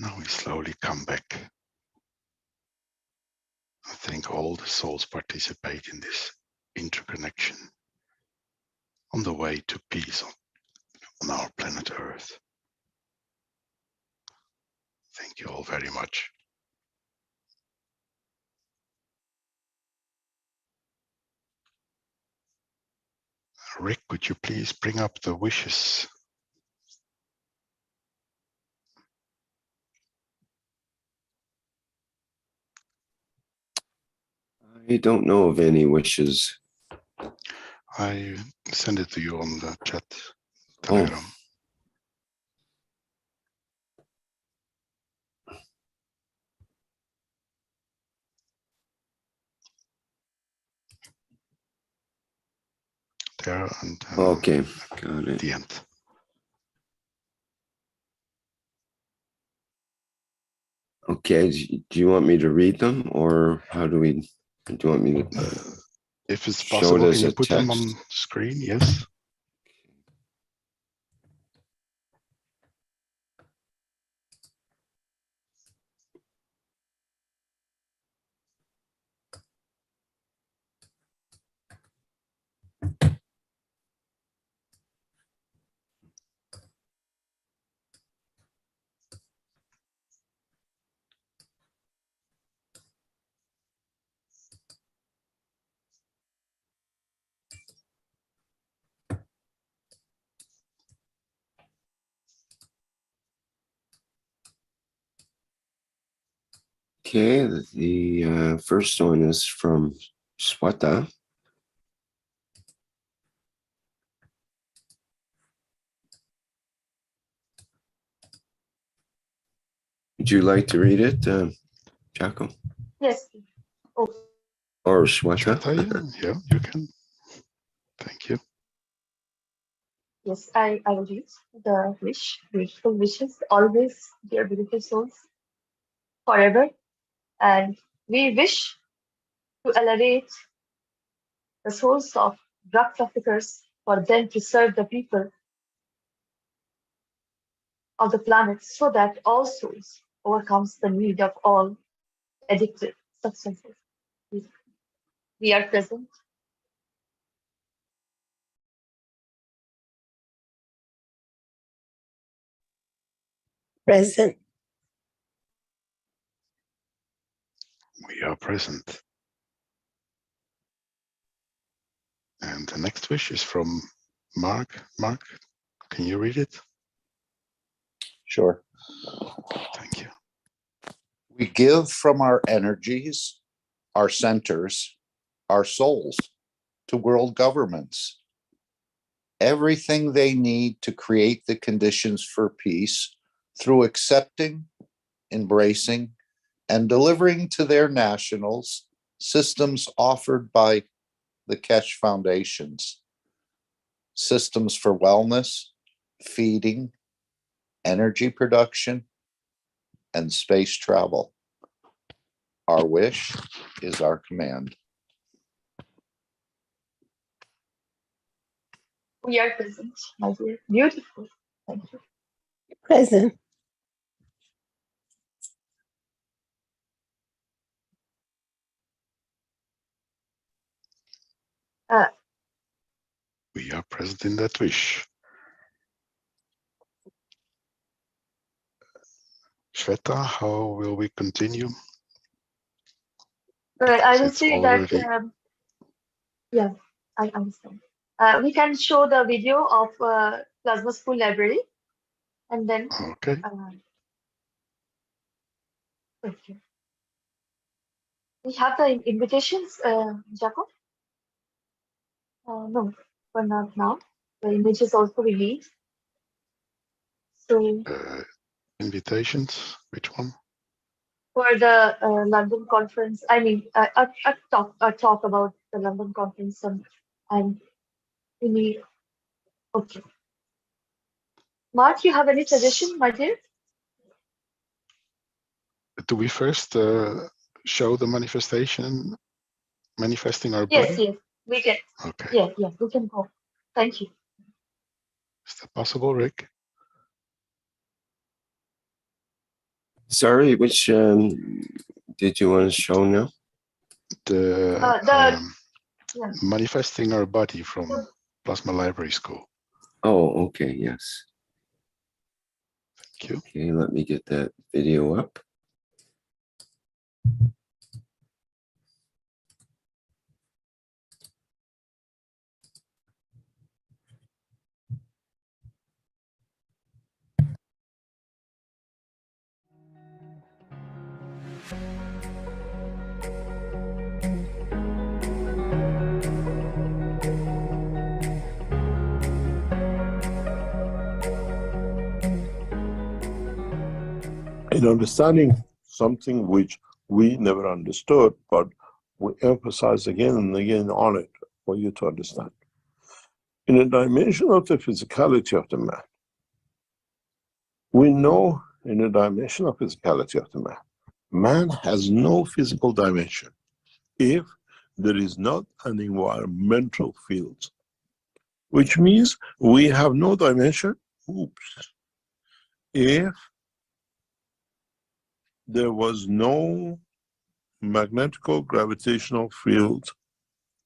Now we slowly come back. I think all the souls participate in this interconnection on the way to peace on our planet Earth. Thank you all very much. Rick, could you please bring up the wishes? I don't know of any wishes. I send it to you on the chat, Telegram. Oh. There and okay, got it. The end. Okay, do you want me to read them, or how do we? Do you want me to? If it's show possible, it as can you a put text? them on screen? Yes. Okay, the first one is from Sweta. Would you like to read it, Jaco? Yes. Oh. Or Sweta? Yeah, you can. Thank you. Yes, I will read the wish. Beautiful wishes, always, dear beautiful souls, forever. And we wish to elevate the souls of drug traffickers for them to serve the people of the planet so that all souls overcomes the need of all addictive substances. We are present. Present. We are present. And the next wish is from Mark. Mark, can you read it? Sure. Thank you. We give from our energies, our centers, our souls to world governments. Everything they need to create the conditions for peace through accepting, embracing, and delivering to their nationals systems offered by the Keshe Foundations. Systems for wellness, feeding, energy production, and space travel. Our wish is our command. We are present, my dear. Beautiful. Thank you. Present. We are present in that wish. Shweta, how will we continue? I will say already... that, yeah, I understand. We can show the video of Plasma School Library and then. Okay. Thank you. We have the invitations, Jacob? No, but not now. The image is also released. So. Invitations, which one? For the London conference, I mean, a talk about the London conference, and we need. Okay. Mark, you have any suggestion, my dear? Do we first show the manifestation, manifesting our body? Yes, we can. Okay. Yeah, we can go. Thank you. Is that possible, Rick? Sorry, which did you want to show now? The manifesting our body from Plasma Library School. Oh, okay, yes. Thank you. Okay, let me get that video up. In understanding something which we never understood, but we emphasize again and again on it for you to understand. In a dimension of the physicality of the man, we know in a dimension of physicality of the man has no physical dimension if there is not an environmental field, which means we have no dimension, if there was no magnetical gravitational field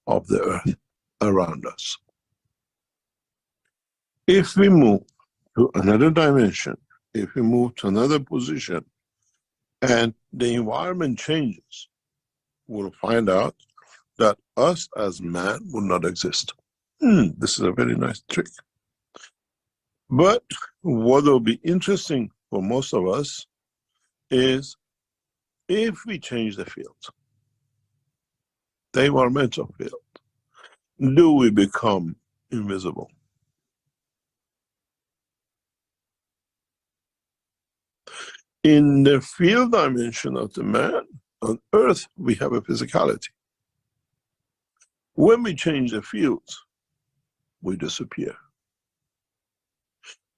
of the earth around us. If we move to another dimension, if we move to another position, and the environment changes, we'll find out that us as man will not exist. This is a very nice trick. But what will be interesting for most of us is if we change the field, the environmental field, do we become invisible? In the field dimension of the man, on earth, we have a physicality. When we change the fields, we disappear.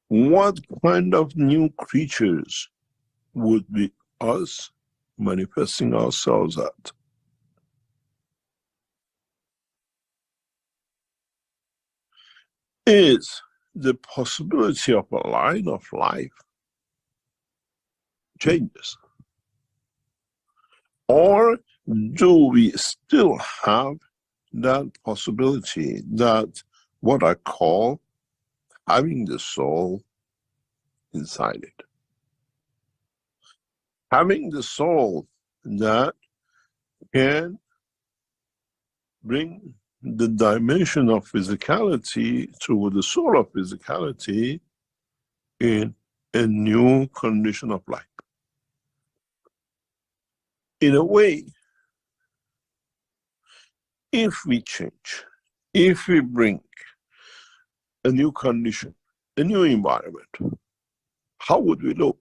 What kind of new creatures would be us manifesting ourselves at? Is the possibility of a line of life changes? Or do we still have that possibility, that what I call having the soul inside it? Having the soul that can bring the dimension of physicality through the soul of physicality in a new condition of life. In a way, if we change, if we bring a new condition, a new environment, how would we look?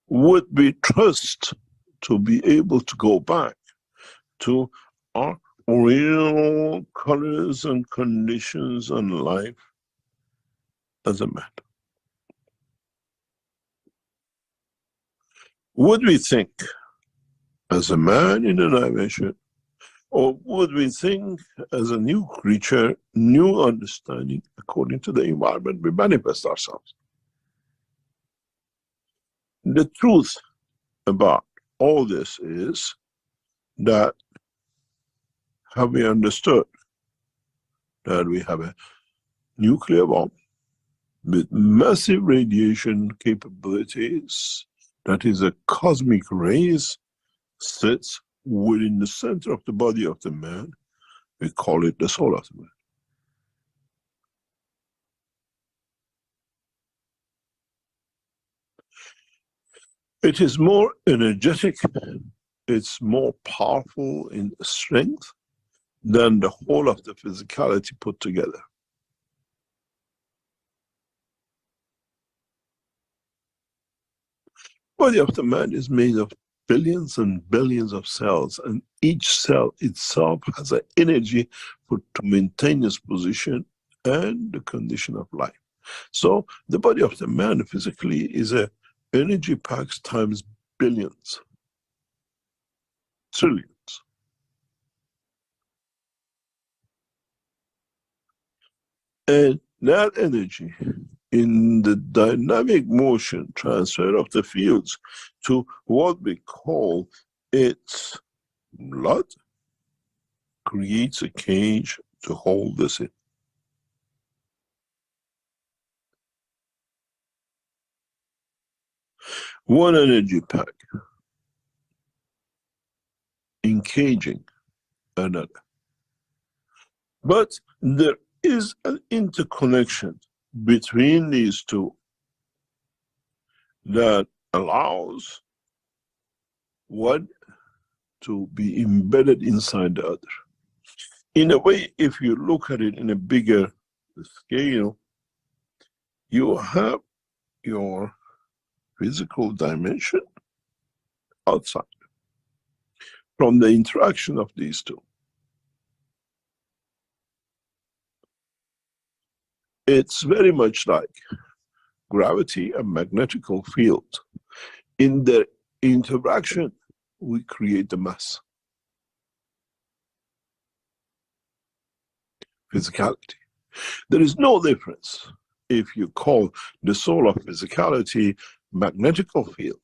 Would we trust to be able to go back to our real colors and conditions and life as a man? Would we think as a man in a dimension, or would we think as a new creature, new understanding according to the environment we manifest ourselves? The truth about all this is that have we understood that we have a nuclear bomb with massive radiation capabilities, that is a cosmic rays, sits within the center of the body of the man. We call it the soul of the man. It is more energetic, it's more powerful in strength than the whole of the physicality put together. Body of the man is made of billions and billions of cells, and each cell itself has an energy to maintain its position and the condition of life. So the body of the man physically is a energy packs times billions, trillions. And that energy in the dynamic motion transfer of the fields to what we call its blood creates a cage to hold this in. One energy pack encaging another. But there is an interconnection between these two that allows one to be embedded inside the other. In a way, if you look at it in a bigger scale, you have your physical dimension outside from the interaction of these two. It's very much like gravity and magnetical field. In their interaction, we create the mass. Physicality. There is no difference if you call the soul of physicality magnetical field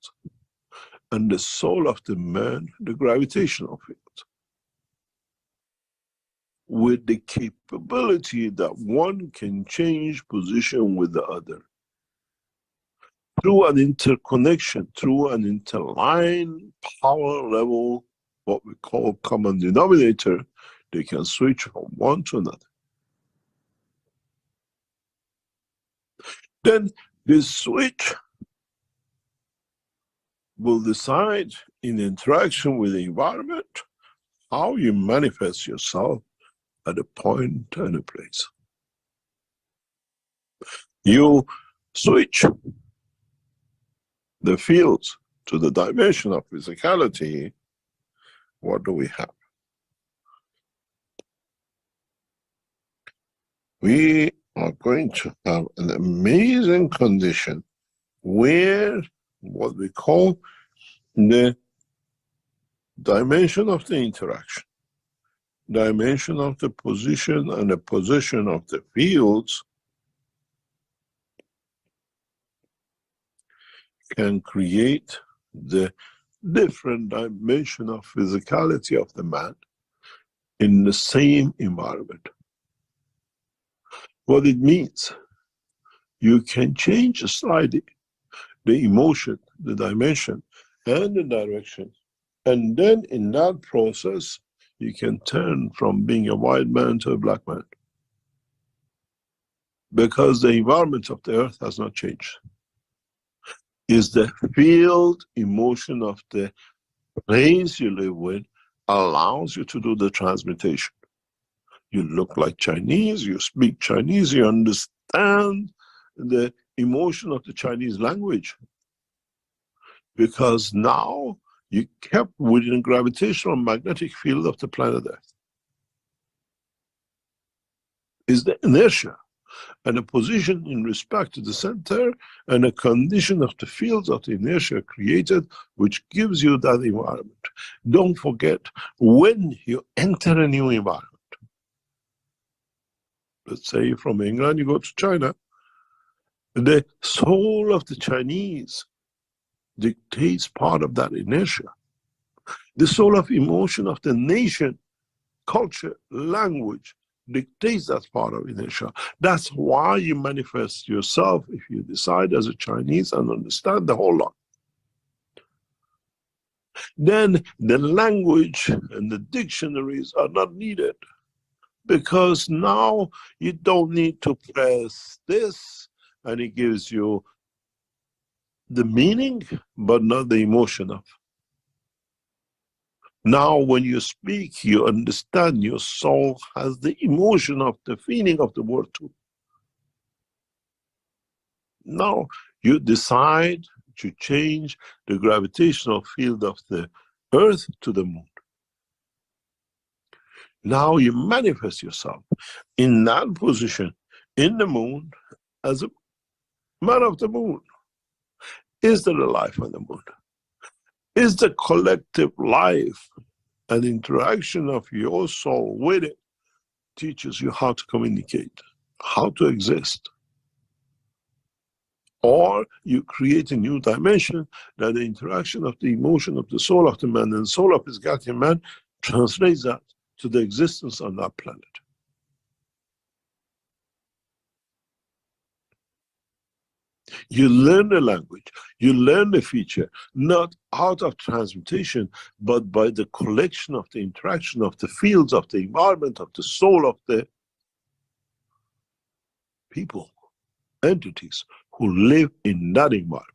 and the soul of the man the gravitational field, with the capability that one can change position with the other. Through an interconnection, through an interline power level, what we call common denominator, they can switch from one to another. Then this switch will decide in interaction with the environment how you manifest yourself at a point and a place. You switch the fields to the dimension of physicality, what do we have? We are going to have an amazing condition where what we call the dimension of the interaction, dimension of the position and the position of the fields can create the different dimension of physicality of the man in the same environment. What it means, you can change slightly the emotion, the dimension, and the direction. And then in that process, you can turn from being a white man to a black man. Because the environment of the earth has not changed. Is the field emotion of the place you live with allows you to do the transmutation. You look like Chinese, you speak Chinese, you understand the emotion of the Chinese language. Because now you kept within the gravitational magnetic field of the planet Earth. Is the inertia and a position in respect to the center and a condition of the fields of the inertia created, which gives you that environment. Don't forget, when you enter a new environment, let's say from England you go to China, the soul of the Chinese dictates part of that inertia. The soul of emotion of the nation, culture, language, dictates that part of inertia. That's why you manifest yourself if you decide as a Chinese and understand the whole lot. Then the language and the dictionaries are not needed, because now you don't need to press this and it gives you the meaning but not the emotion of. Now when you speak, you understand your soul has the emotion of the feeling of the word too. Now you decide to change the gravitational field of the earth to the moon. Now you manifest yourself in that position in the moon as a man of the moon. Is there a life on the moon? Is the collective life and interaction of your soul with it teaches you how to communicate, how to exist? Or you create a new dimension that the interaction of the emotion of the soul of the man and the soul of his guardian man translates that to the existence on that planet. You learn the language, you learn the feature, not out of transmutation, but by the collection of the interaction of the fields of the environment, of the soul of the people, entities who live in that environment.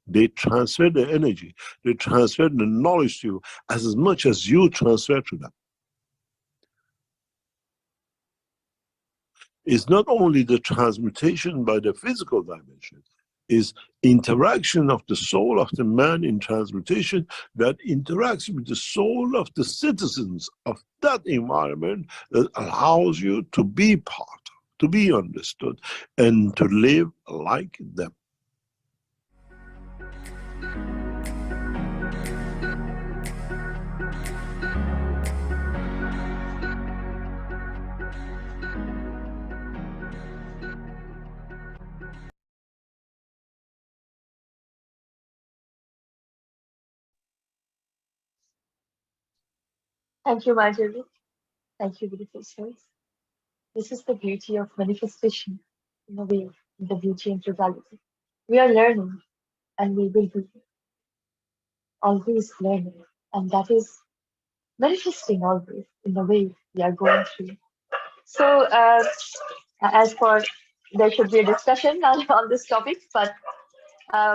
They transfer the energy, they transfer the knowledge to you as much as you transfer to them. It's not only the transmutation by the physical dimension, is interaction of the soul of the man in transmutation that interacts with the soul of the citizens of that environment that allows you to be part of, to be understood, and to live like them. Thank you, Marjorie. Thank you, beautiful souls. This is the beauty of manifestation, in a way, the beauty in totality. We are learning, and we will be always learning, and that is manifesting always in the way we are going through. So, as for there should be a discussion on this topic, but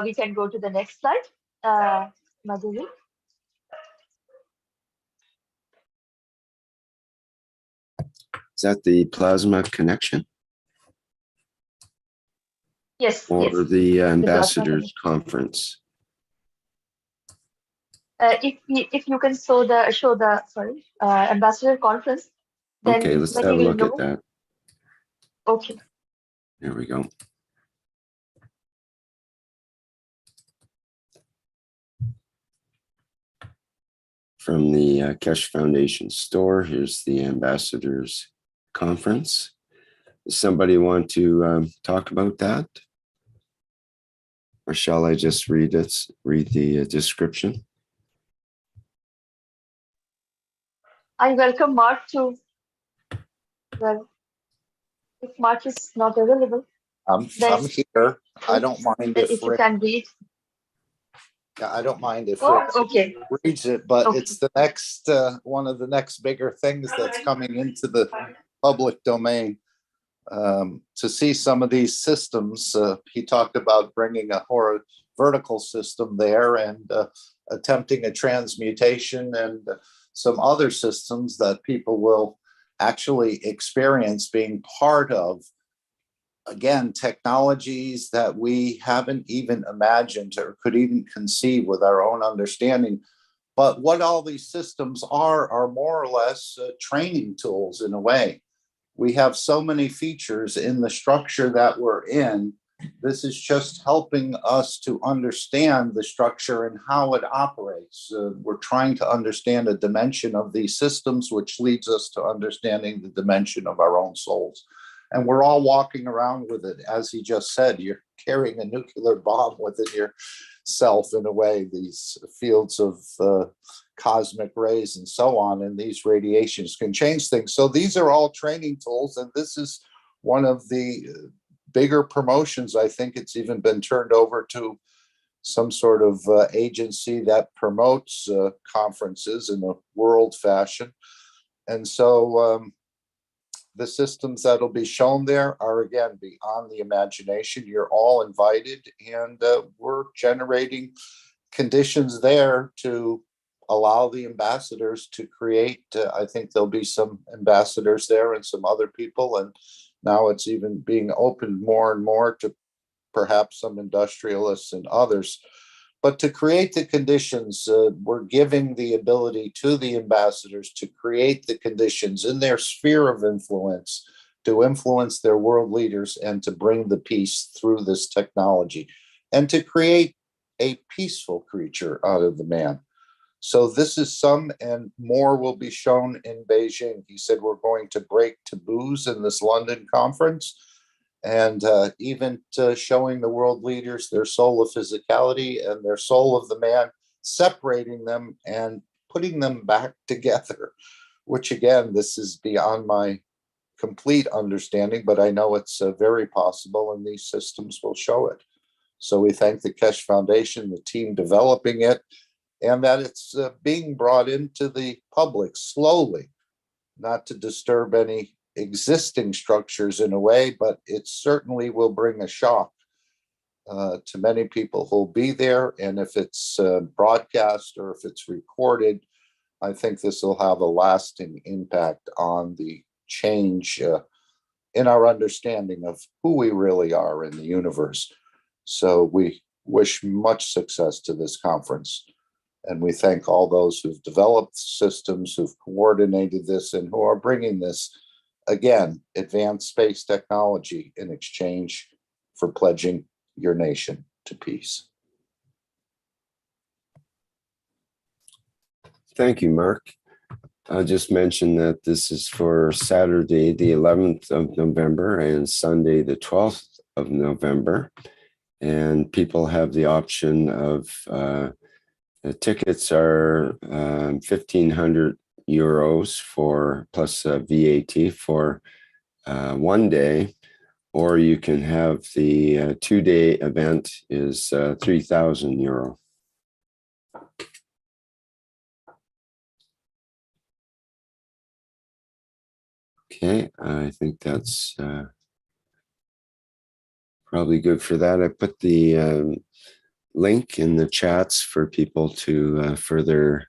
we can go to the next slide. Madhuri. Is that the plasma connection? Yes. Or yes. the ambassadors conference? If you can show the ambassador conference, then okay, let's have a look at that. Okay. There we go. From the Keshe Foundation store, here's the ambassadors conference. Does somebody want to talk about that? Or shall I just read the description? I welcome Mark to, well, if Mark is not available. I'm here. I don't mind if you can read. Yeah, I don't mind if okay. reads it, but it's the next one of the next bigger things that's coming into the public domain. To see some of these systems, he talked about bringing a vertical system there and attempting a transmutation and some other systems that people will actually experience being part of. Again, technologies that we haven't even imagined or could even conceive with our own understanding. But what all these systems are more or less training tools in a way. We have so many features in the structure that we're in. This is just helping us to understand the structure and how it operates. We're trying to understand a dimension of these systems, which leads us to understanding the dimension of our own souls. And we're all walking around with it. As he just said, you're carrying a nuclear bomb within yourself in a way, these fields of cosmic rays and so on, and these radiations can change things. So these are all training tools, and this is one of the bigger promotions. I think it's even been turned over to some sort of agency that promotes conferences in a world fashion. And so the systems that'll be shown there are, again, beyond the imagination. You're all invited, and we're generating conditions there to allow the ambassadors to create. I think there'll be some ambassadors there and some other people, and now it's even being opened more and more to perhaps some industrialists and others. But to create the conditions, we're giving the ability to the ambassadors to create the conditions in their sphere of influence, to influence their world leaders and to bring the peace through this technology and to create a peaceful creature out of the man. So this is some, and more will be shown in Beijing. He said we're going to break taboos in this London conference. and even showing the world leaders their soul of physicality and their soul of the man, separating them and putting them back together, which again, this is beyond my complete understanding, but I know it's very possible, and these systems will show it. So we thank the Keshe Foundation, the team developing it, and that it's being brought into the public slowly, not to disturb any existing structures in a way, but it certainly will bring a shock to many people who'll be there. And if it's broadcast or if it's recorded, I think this will have a lasting impact on the change in our understanding of who we really are in the universe. So we wish much success to this conference. And we thank all those who've developed systems, who've coordinated this, and who are bringing this, again, advanced space technology in exchange for pledging your nation to peace. Thank you, Mark. I'll just mention that this is for Saturday, the 11th of November, and Sunday, the 12th of November. And people have the option of, the tickets are 1,500 euros for plus VAT for 1 day, or you can have the 2-day event is 3,000 euro. Okay, I think that's probably good for that. I put the link in the chats for people to further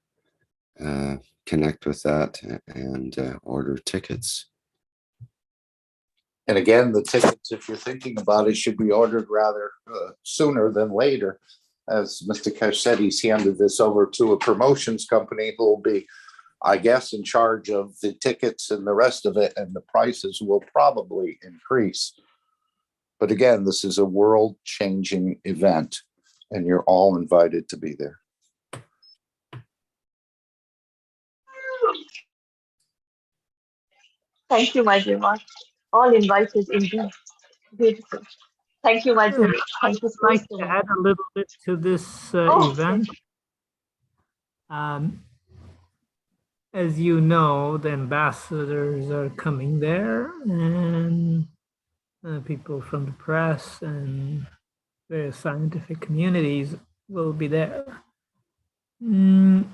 connect with that and order tickets. And again, the tickets, if you're thinking about it, should be ordered rather sooner than later. As Mr. Keshe said, he's handed this over to a promotions company who will be, I guess, in charge of the tickets and the rest of it, and the prices will probably increase. But again, this is a world-changing event, and you're all invited to be there. Thank you, my dear Mark. All invited indeed. Beautiful. Thank you, my dear. Thank you so I'd like much. to add a little bit to this event. As you know, the ambassadors are coming there, and people from the press and various scientific communities will be there. And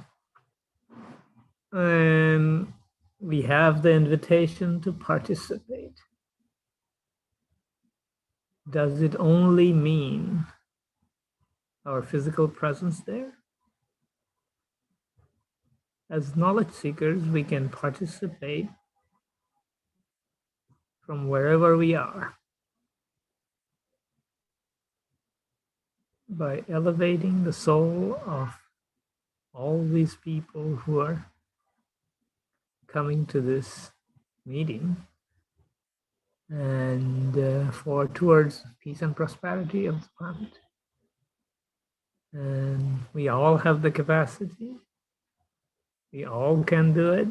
we have the invitation to participate. Does it only mean our physical presence there? As knowledge seekers, we can participate from wherever we are by elevating the soul of all these people who are coming to this meeting and towards peace and prosperity of the planet. And we all have the capacity. We all can do it.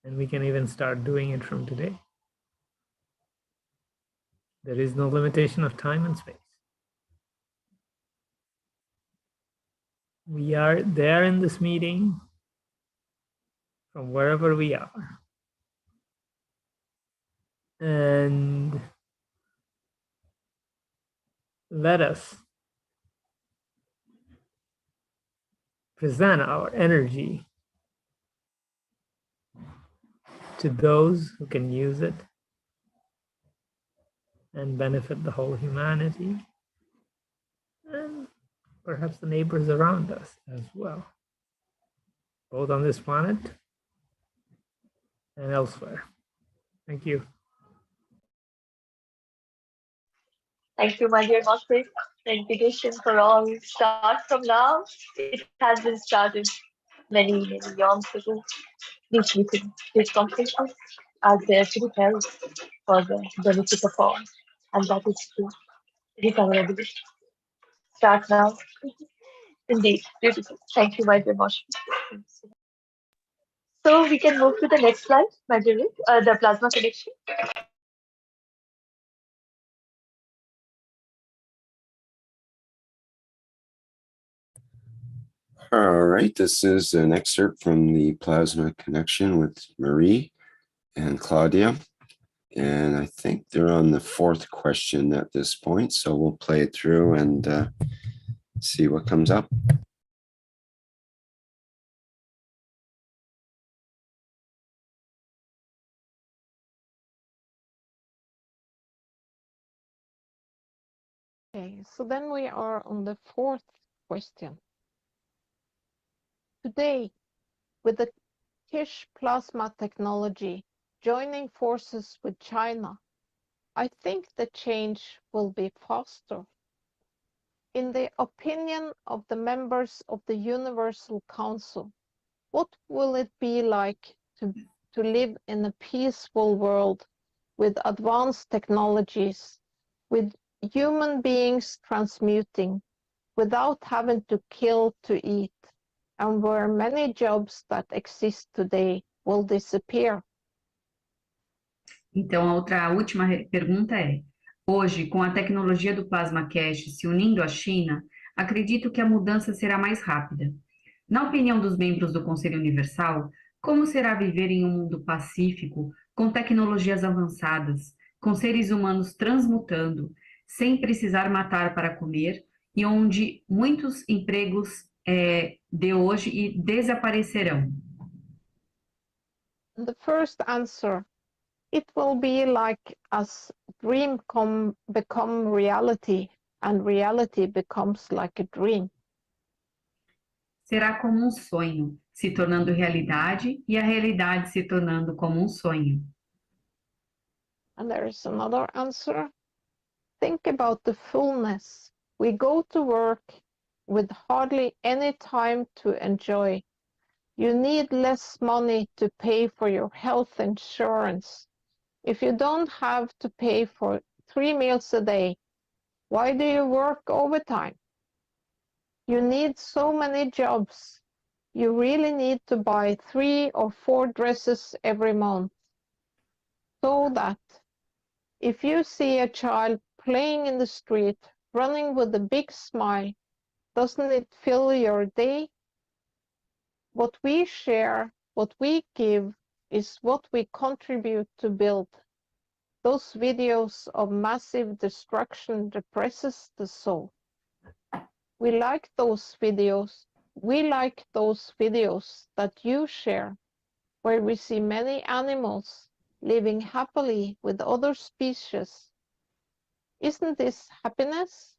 And we can even start doing it from today. There is no limitation of time and space. We are there in this meeting from wherever we are. And let us present our energy to those who can use it and benefit the whole humanity, and perhaps the neighbors around us as well, both on this planet and elsewhere. Thank you. Thank you, my dear Master. The invitation for all start from now. It has been started many years ago. These meetings, these conferences are there to be held for the benefit of all. And that is true. It is our ability. Start now. Indeed, beautiful. Thank you, my dear Master. So we can move to the next slide, my dear, the plasma connection. All right, this is an excerpt from the Plasma Connection with Marie and Claudia. And I think they're on the fourth question at this point. So we'll play it through and see what comes up. Okay, so then we are on the fourth question. Today, with the Keshe plasma technology joining forces with China, I think the change will be faster. In the opinion of the members of the Universal Council, what will it be like to live in a peaceful world with advanced technologies, with human beings transmuting, without having to kill to eat, and where many jobs that exist today will disappear? Então, a última pergunta é: hoje, com a tecnologia do plasma Keshe se unindo à China, acredito que a mudança será mais rápida. Na opinião dos membros do Conselho Universal, como será viver em um mundo pacífico, com tecnologias avançadas, com seres humanos transmutando, sem precisar matar para comer, e onde muitos empregos de hoje desaparecerão? The first answer: it will be like as dream become reality, and reality becomes like a dream. Será como um sonho, se tornando realidade, e a realidade se tornando como um sonho. And there is another answer. Think about the fullness. We go to work with hardly any time to enjoy. You need less money to pay for your health insurance. If you don't have to pay for 3 meals a day, why do you work overtime? You need so many jobs. You really need to buy 3 or 4 dresses every month. So that if you see a child playing in the street, running with a big smile, doesn't it fill your day? What we share, what we give, is what we contribute to build. Those videos of massive destruction depresses the soul. We like those videos. We like those videos that you share, where we see many animals living happily with other species. Isn't this happiness?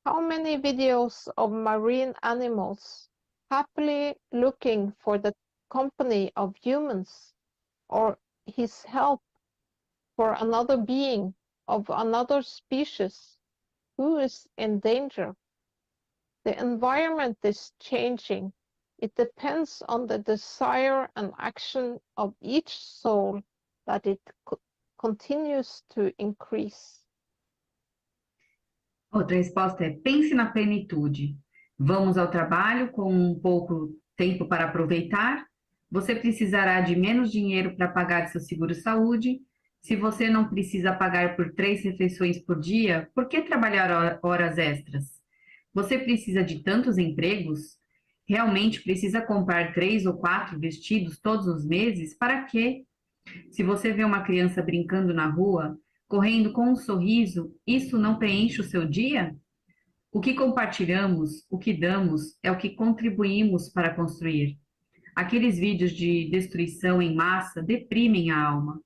How many videos of marine animals happily looking for the company of humans or his help for another being of another species who is in danger? The environment is changing. It depends on the desire and action of each soul that it continues to increase. Outra resposta é: pense na plenitude. Vamos ao trabalho com um pouco tempo para aproveitar. Você precisará de menos dinheiro para pagar seu seguro-saúde. Se você não precisa pagar por 3 refeições por dia, por que trabalhar horas extras? Você precisa de tantos empregos? Realmente precisa comprar 3 ou 4 vestidos todos os meses? Para quê? Se você vê uma criança brincando na rua, correndo com um sorriso, isso não preenche o seu dia? O que compartilhamos, o que damos, é o que contribuímos para construir. Aqueles vídeos de destruição em massa deprimem a alma.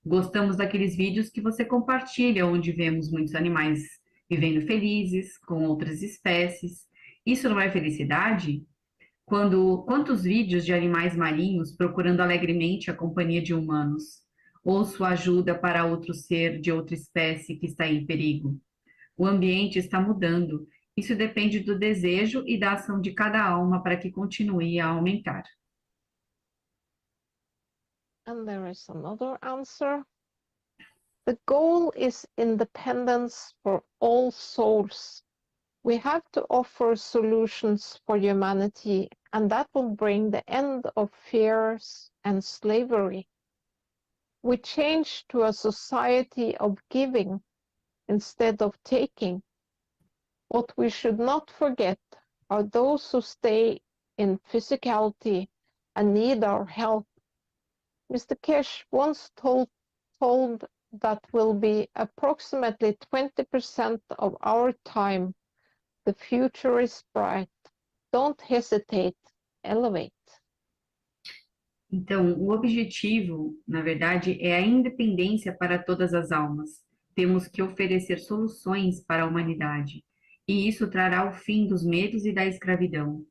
Gostamos daqueles vídeos que você compartilha, onde vemos muitos animais vivendo felizes, com outras espécies. Isso não é felicidade? Quantos vídeos de animais marinhos procurando alegremente a companhia de humanos, ou sua ajuda para outro ser de outra espécie que está em perigo? O ambiente está mudando. Isso depende do desejo e da ação de cada alma para que continue a aumentar. And there is another answer. The goal is independence for all souls. We have to offer solutions for humanity, and that will bring the end of fears and slavery. We change to a society of giving instead of taking. What we should not forget are those who stay in physicality and need our help. Mr. Keshe once told that will be approximately 20% of our time. The future is bright. Don't hesitate, elevate. Então, o objetivo, na verdade, é a independência para todas as almas. Temos que oferecer soluções para a humanidade, e isso trará o fim dos medos e da escravidão.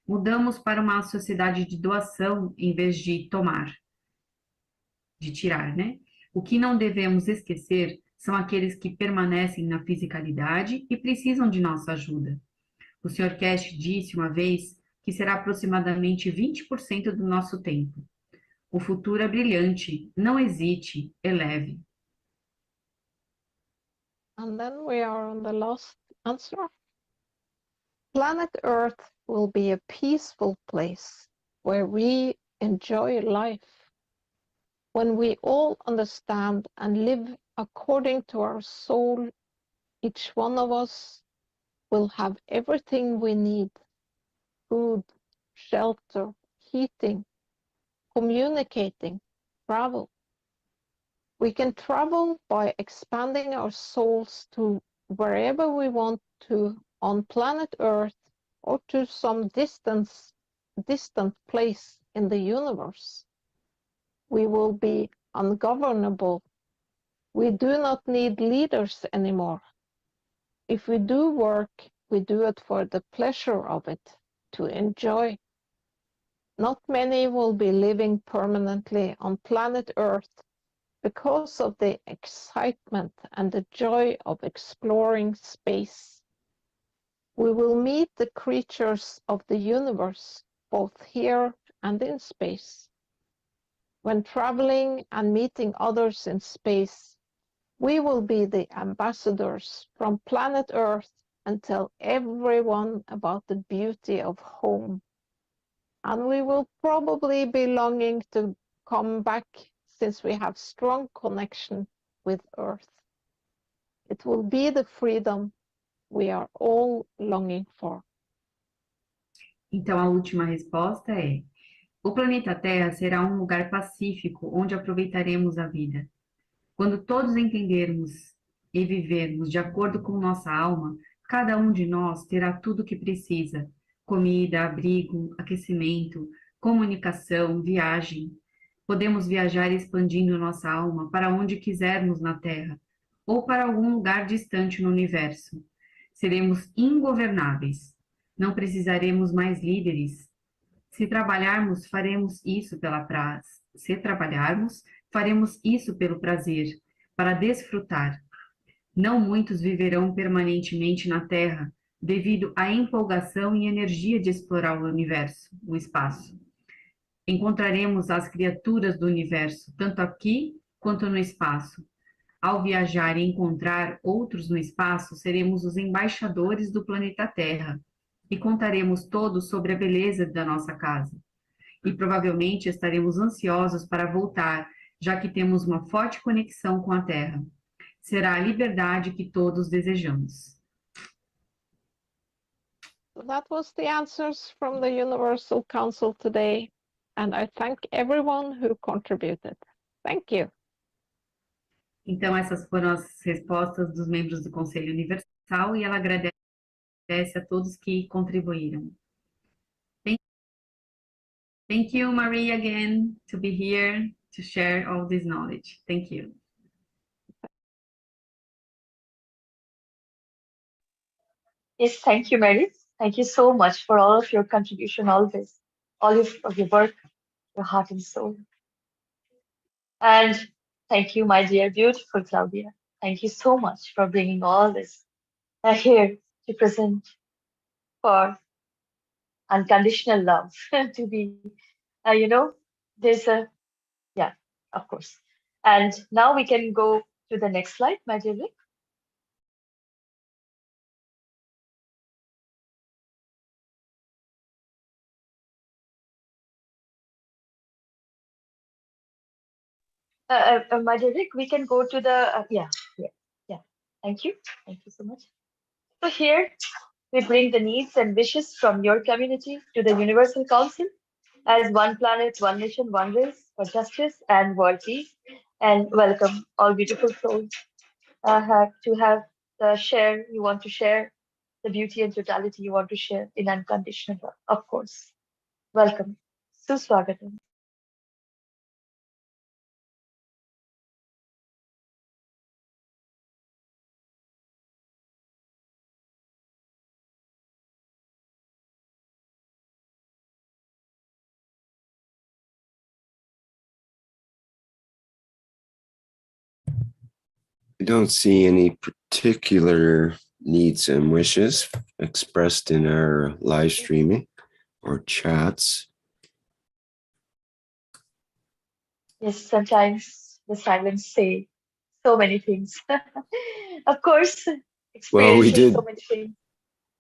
Mudamos para uma sociedade de doação em vez de tomar, de tirar, né? O que não devemos esquecer são aqueles que permanecem na fisicalidade e precisam de nossa ajuda. O Sr. Keshe disse uma vez que será aproximadamente 20% do nosso tempo. O futuro é brilhante, não hesite, eleve. And then we are on the last answer. Planet Earth will be a peaceful place where we enjoy life. When we all understand and live according to our soul, each one of us will have everything we need: food, shelter, heating, communicating, travel. We can travel by expanding our souls to wherever we want to on planet Earth or to some distant place in the universe. We will be ungovernable. We do not need leaders anymore. If we do work, we do it for the pleasure of it, to enjoy. Not many will be living permanently on planet Earth because of the excitement and the joy of exploring space. We will meet the creatures of the universe, both here and in space. When traveling and meeting others in space, we will be the ambassadors from planet Earth and tell everyone about the beauty of home. And we will probably be longing to come back since we have strong connection with Earth. It will be the freedom we are all longing for. Então, a última resposta é: o planeta Terra será um lugar pacífico onde aproveitaremos a vida. Quando todos entendermos e vivermos de acordo com nossa alma, cada um de nós terá tudo o que precisa: comida, abrigo, aquecimento, comunicação, viagem. Podemos viajar expandindo nossa alma para onde quisermos na Terra, ou para algum lugar distante no universo. Seremos ingovernáveis. Não precisaremos mais líderes. Se trabalharmos, faremos isso pelo prazer, para desfrutar. Não muitos viverão permanentemente na Terra, devido à empolgação e energia de explorar o universo, o espaço. Encontraremos as criaturas do universo, tanto aqui quanto no espaço. Ao viajar e encontrar outros no espaço, seremos os embaixadores do planeta Terra e contaremos todos sobre a beleza da nossa casa. E provavelmente estaremos ansiosos para voltar, já que temos uma forte conexão com a Terra. Será a liberdade que todos desejamos. So that was the answers from the Universal Council today, and I thank everyone who contributed. Thank you. Então, essas foram as respostas dos membros do Conselho Universal e ela agradece a todos que contribuíram. Thank you, Marie, again, to be here to share all this knowledge. Thank you. Yes, thank you, Mary. Thank you so much for all of your contribution, always, all of your work, your heart and soul. And thank you, my dear, beautiful Claudia. Thank you so much for bringing all this here to present for unconditional love to be, there's a, yeah, of course. And now we can go to the next slide, my dear Rick. My dear Rick, we can go to the, yeah. Thank you so much. So here We bring the needs and wishes from your community to the Universal Council as one planet, one nation, one race for justice and world peace. And welcome all beautiful souls to have the share you want to share, the beauty and totality you want to share in unconditional love, of course. Welcome. Suswagatam. I don't see any particular needs and wishes expressed in our live streaming or chats. Yes, sometimes the silence say so many things. Of course, Well, experiences so many things.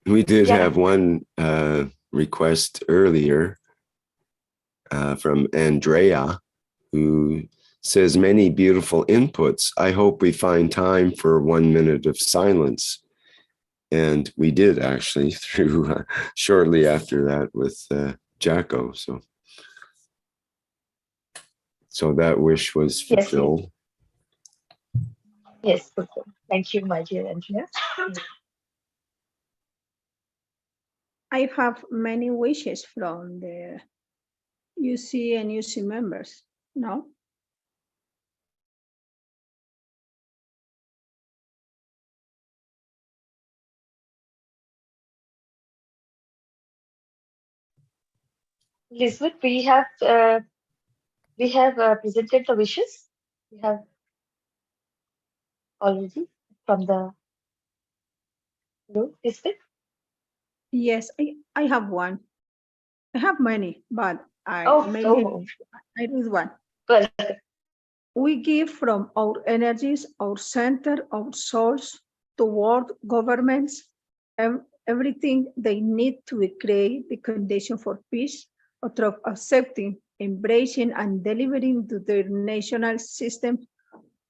we did Yeah. have one request earlier from Andrea, who says many beautiful inputs. I hope we find time for 1 minute of silence. And we did actually through shortly after that with Jacko. So that wish was fulfilled. Yes, fulfilled. Thank you, my dear Andrea. I have many wishes from the UC and UC members, no? Elizabeth, we have presented the wishes. We have already from the group, is it? Yes, I have one. I have many, but I read one. Well, we give from our energies, our center, our souls toward governments, everything they need to create the condition for peace, of accepting, embracing, and delivering to their national system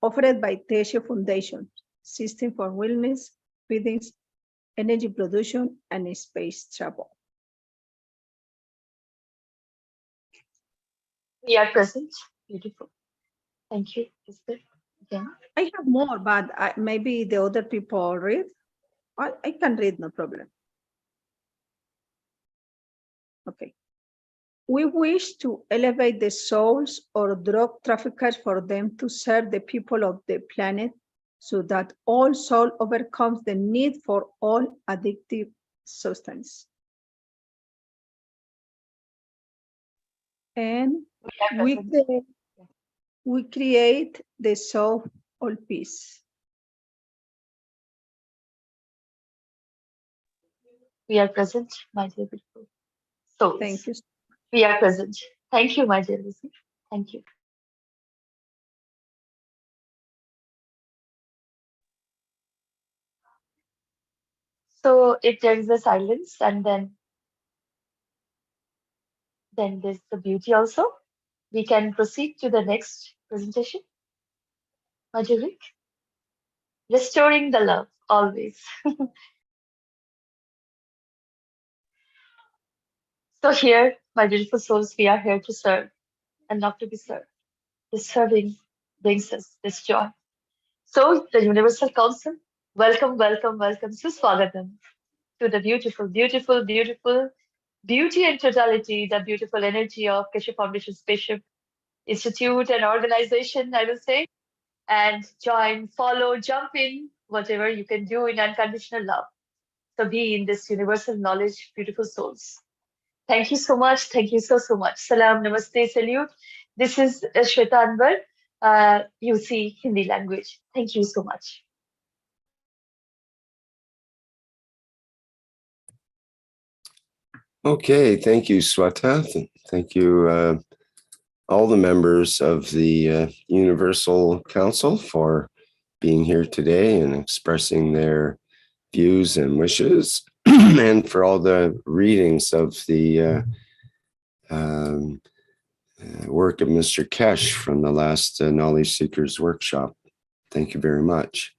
offered by Keshe Foundation, System for Wellness, Feedings, Energy Production, and Space Travel. We are present. Beautiful. Thank you. Again. I have more, but maybe the other people read. I can read, no problem. Okay. We wish to elevate the souls or drug traffickers for them to serve the people of the planet so that all soul overcomes the need for all addictive substance. And we create the soul all peace. We are present, my dear beautiful souls. Thank you. We are present. Thank you, my dear Lucy. Thank you. So if there is a silence and then there's the beauty also, we can proceed to the next presentation. My dear Rick. Restoring the love, always. So here, my beautiful souls, we are here to serve and not to be served. This serving brings us this joy. So the Universal Council, welcome, welcome, welcome, Suswagatam to the beautiful, beautiful, beautiful beauty and totality, the beautiful energy of Keshe Foundation Spaceship Institute and organization, I will say, and join, follow, jump in, whatever you can do in unconditional love. So be in this universal knowledge, beautiful souls. Thank you so much. Thank you so much. Salam, namaste, salute. This is Shweta Anwar, UC Hindi language. Thank you so much. Okay, thank you, Sweta. Thank you, all the members of the Universal Council for being here today and expressing their views and wishes, and for all the readings of the work of Mr. Keshe from the last Knowledge Seekers workshop. Thank you very much.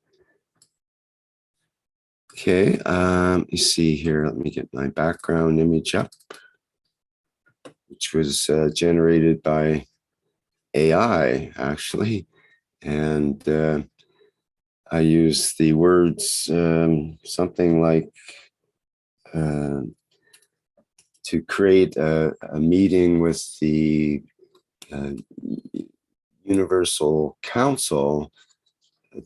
Okay, you see here, let me get my background image up, which was generated by AI, actually. And I use the words something like to create a meeting with the Universal Council,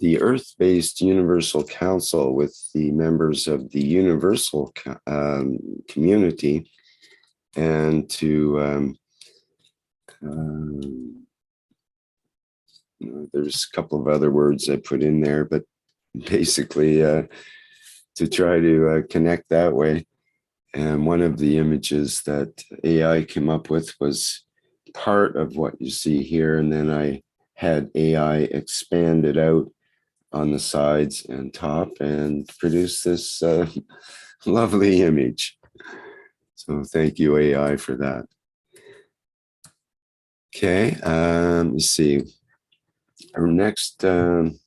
the Earth-based Universal Council with the members of the Universal community, and to there's a couple of other words I put in there, but basically to try to connect that way. And one of the images that AI came up with was part of what you see here, and then I had AI expand it out on the sides and top and produce this lovely image. So thank you, AI, for that. Okay, let's see. Our next, thank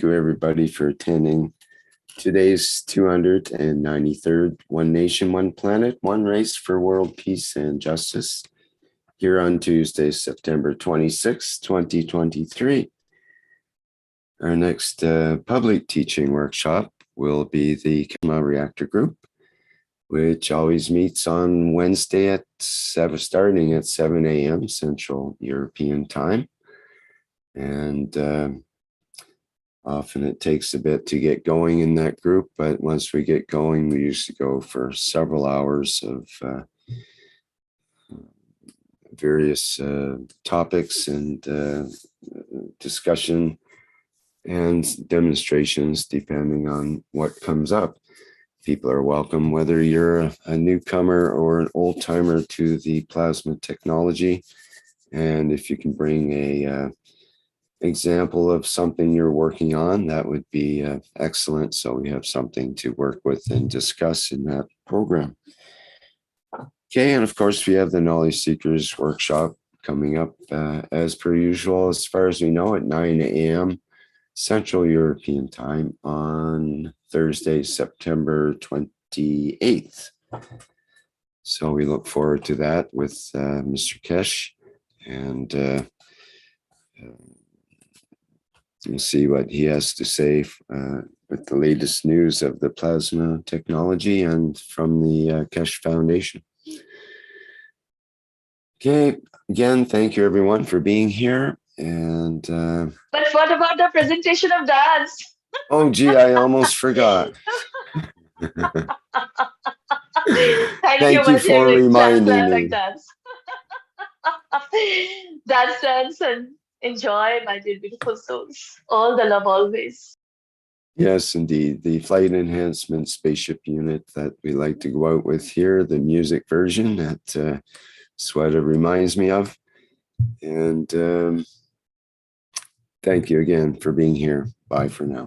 you everybody for attending today's 293rd One Nation, One Planet, One Race for World Peace and Justice, here on Tuesday, September 26, 2023. Our next public teaching workshop will be the Reactor group, which always meets on Wednesday starting at 7 a.m. Central European Time. And often it takes a bit to get going in that group, but once we get going, we usually go for several hours of various topics and discussion and demonstrations, depending on what comes up. People are welcome, whether you're a newcomer or an old timer to the plasma technology. And if you can bring a example of something you're working on, that would be excellent. So we have something to work with and discuss in that program. Okay, and of course we have the Knowledge Seekers workshop coming up as per usual, as far as we know, at 9 a.m. Central European Time on Thursday, September 28th. So we look forward to that with Mr. Keshe, and we'll see what he has to say with the latest news of the plasma technology and from the Keshe Foundation. Okay, again, thank you everyone for being here. And but what about the presentation of dance? Oh gee, I almost forgot. Thank you for reminding me. like dance. Dance and enjoy, my dear beautiful souls. All the love always. Yes, indeed. The flight enhancement spaceship unit that we like to go out with here, the music version that Sweta reminds me of. And thank you again for being here. Bye for now.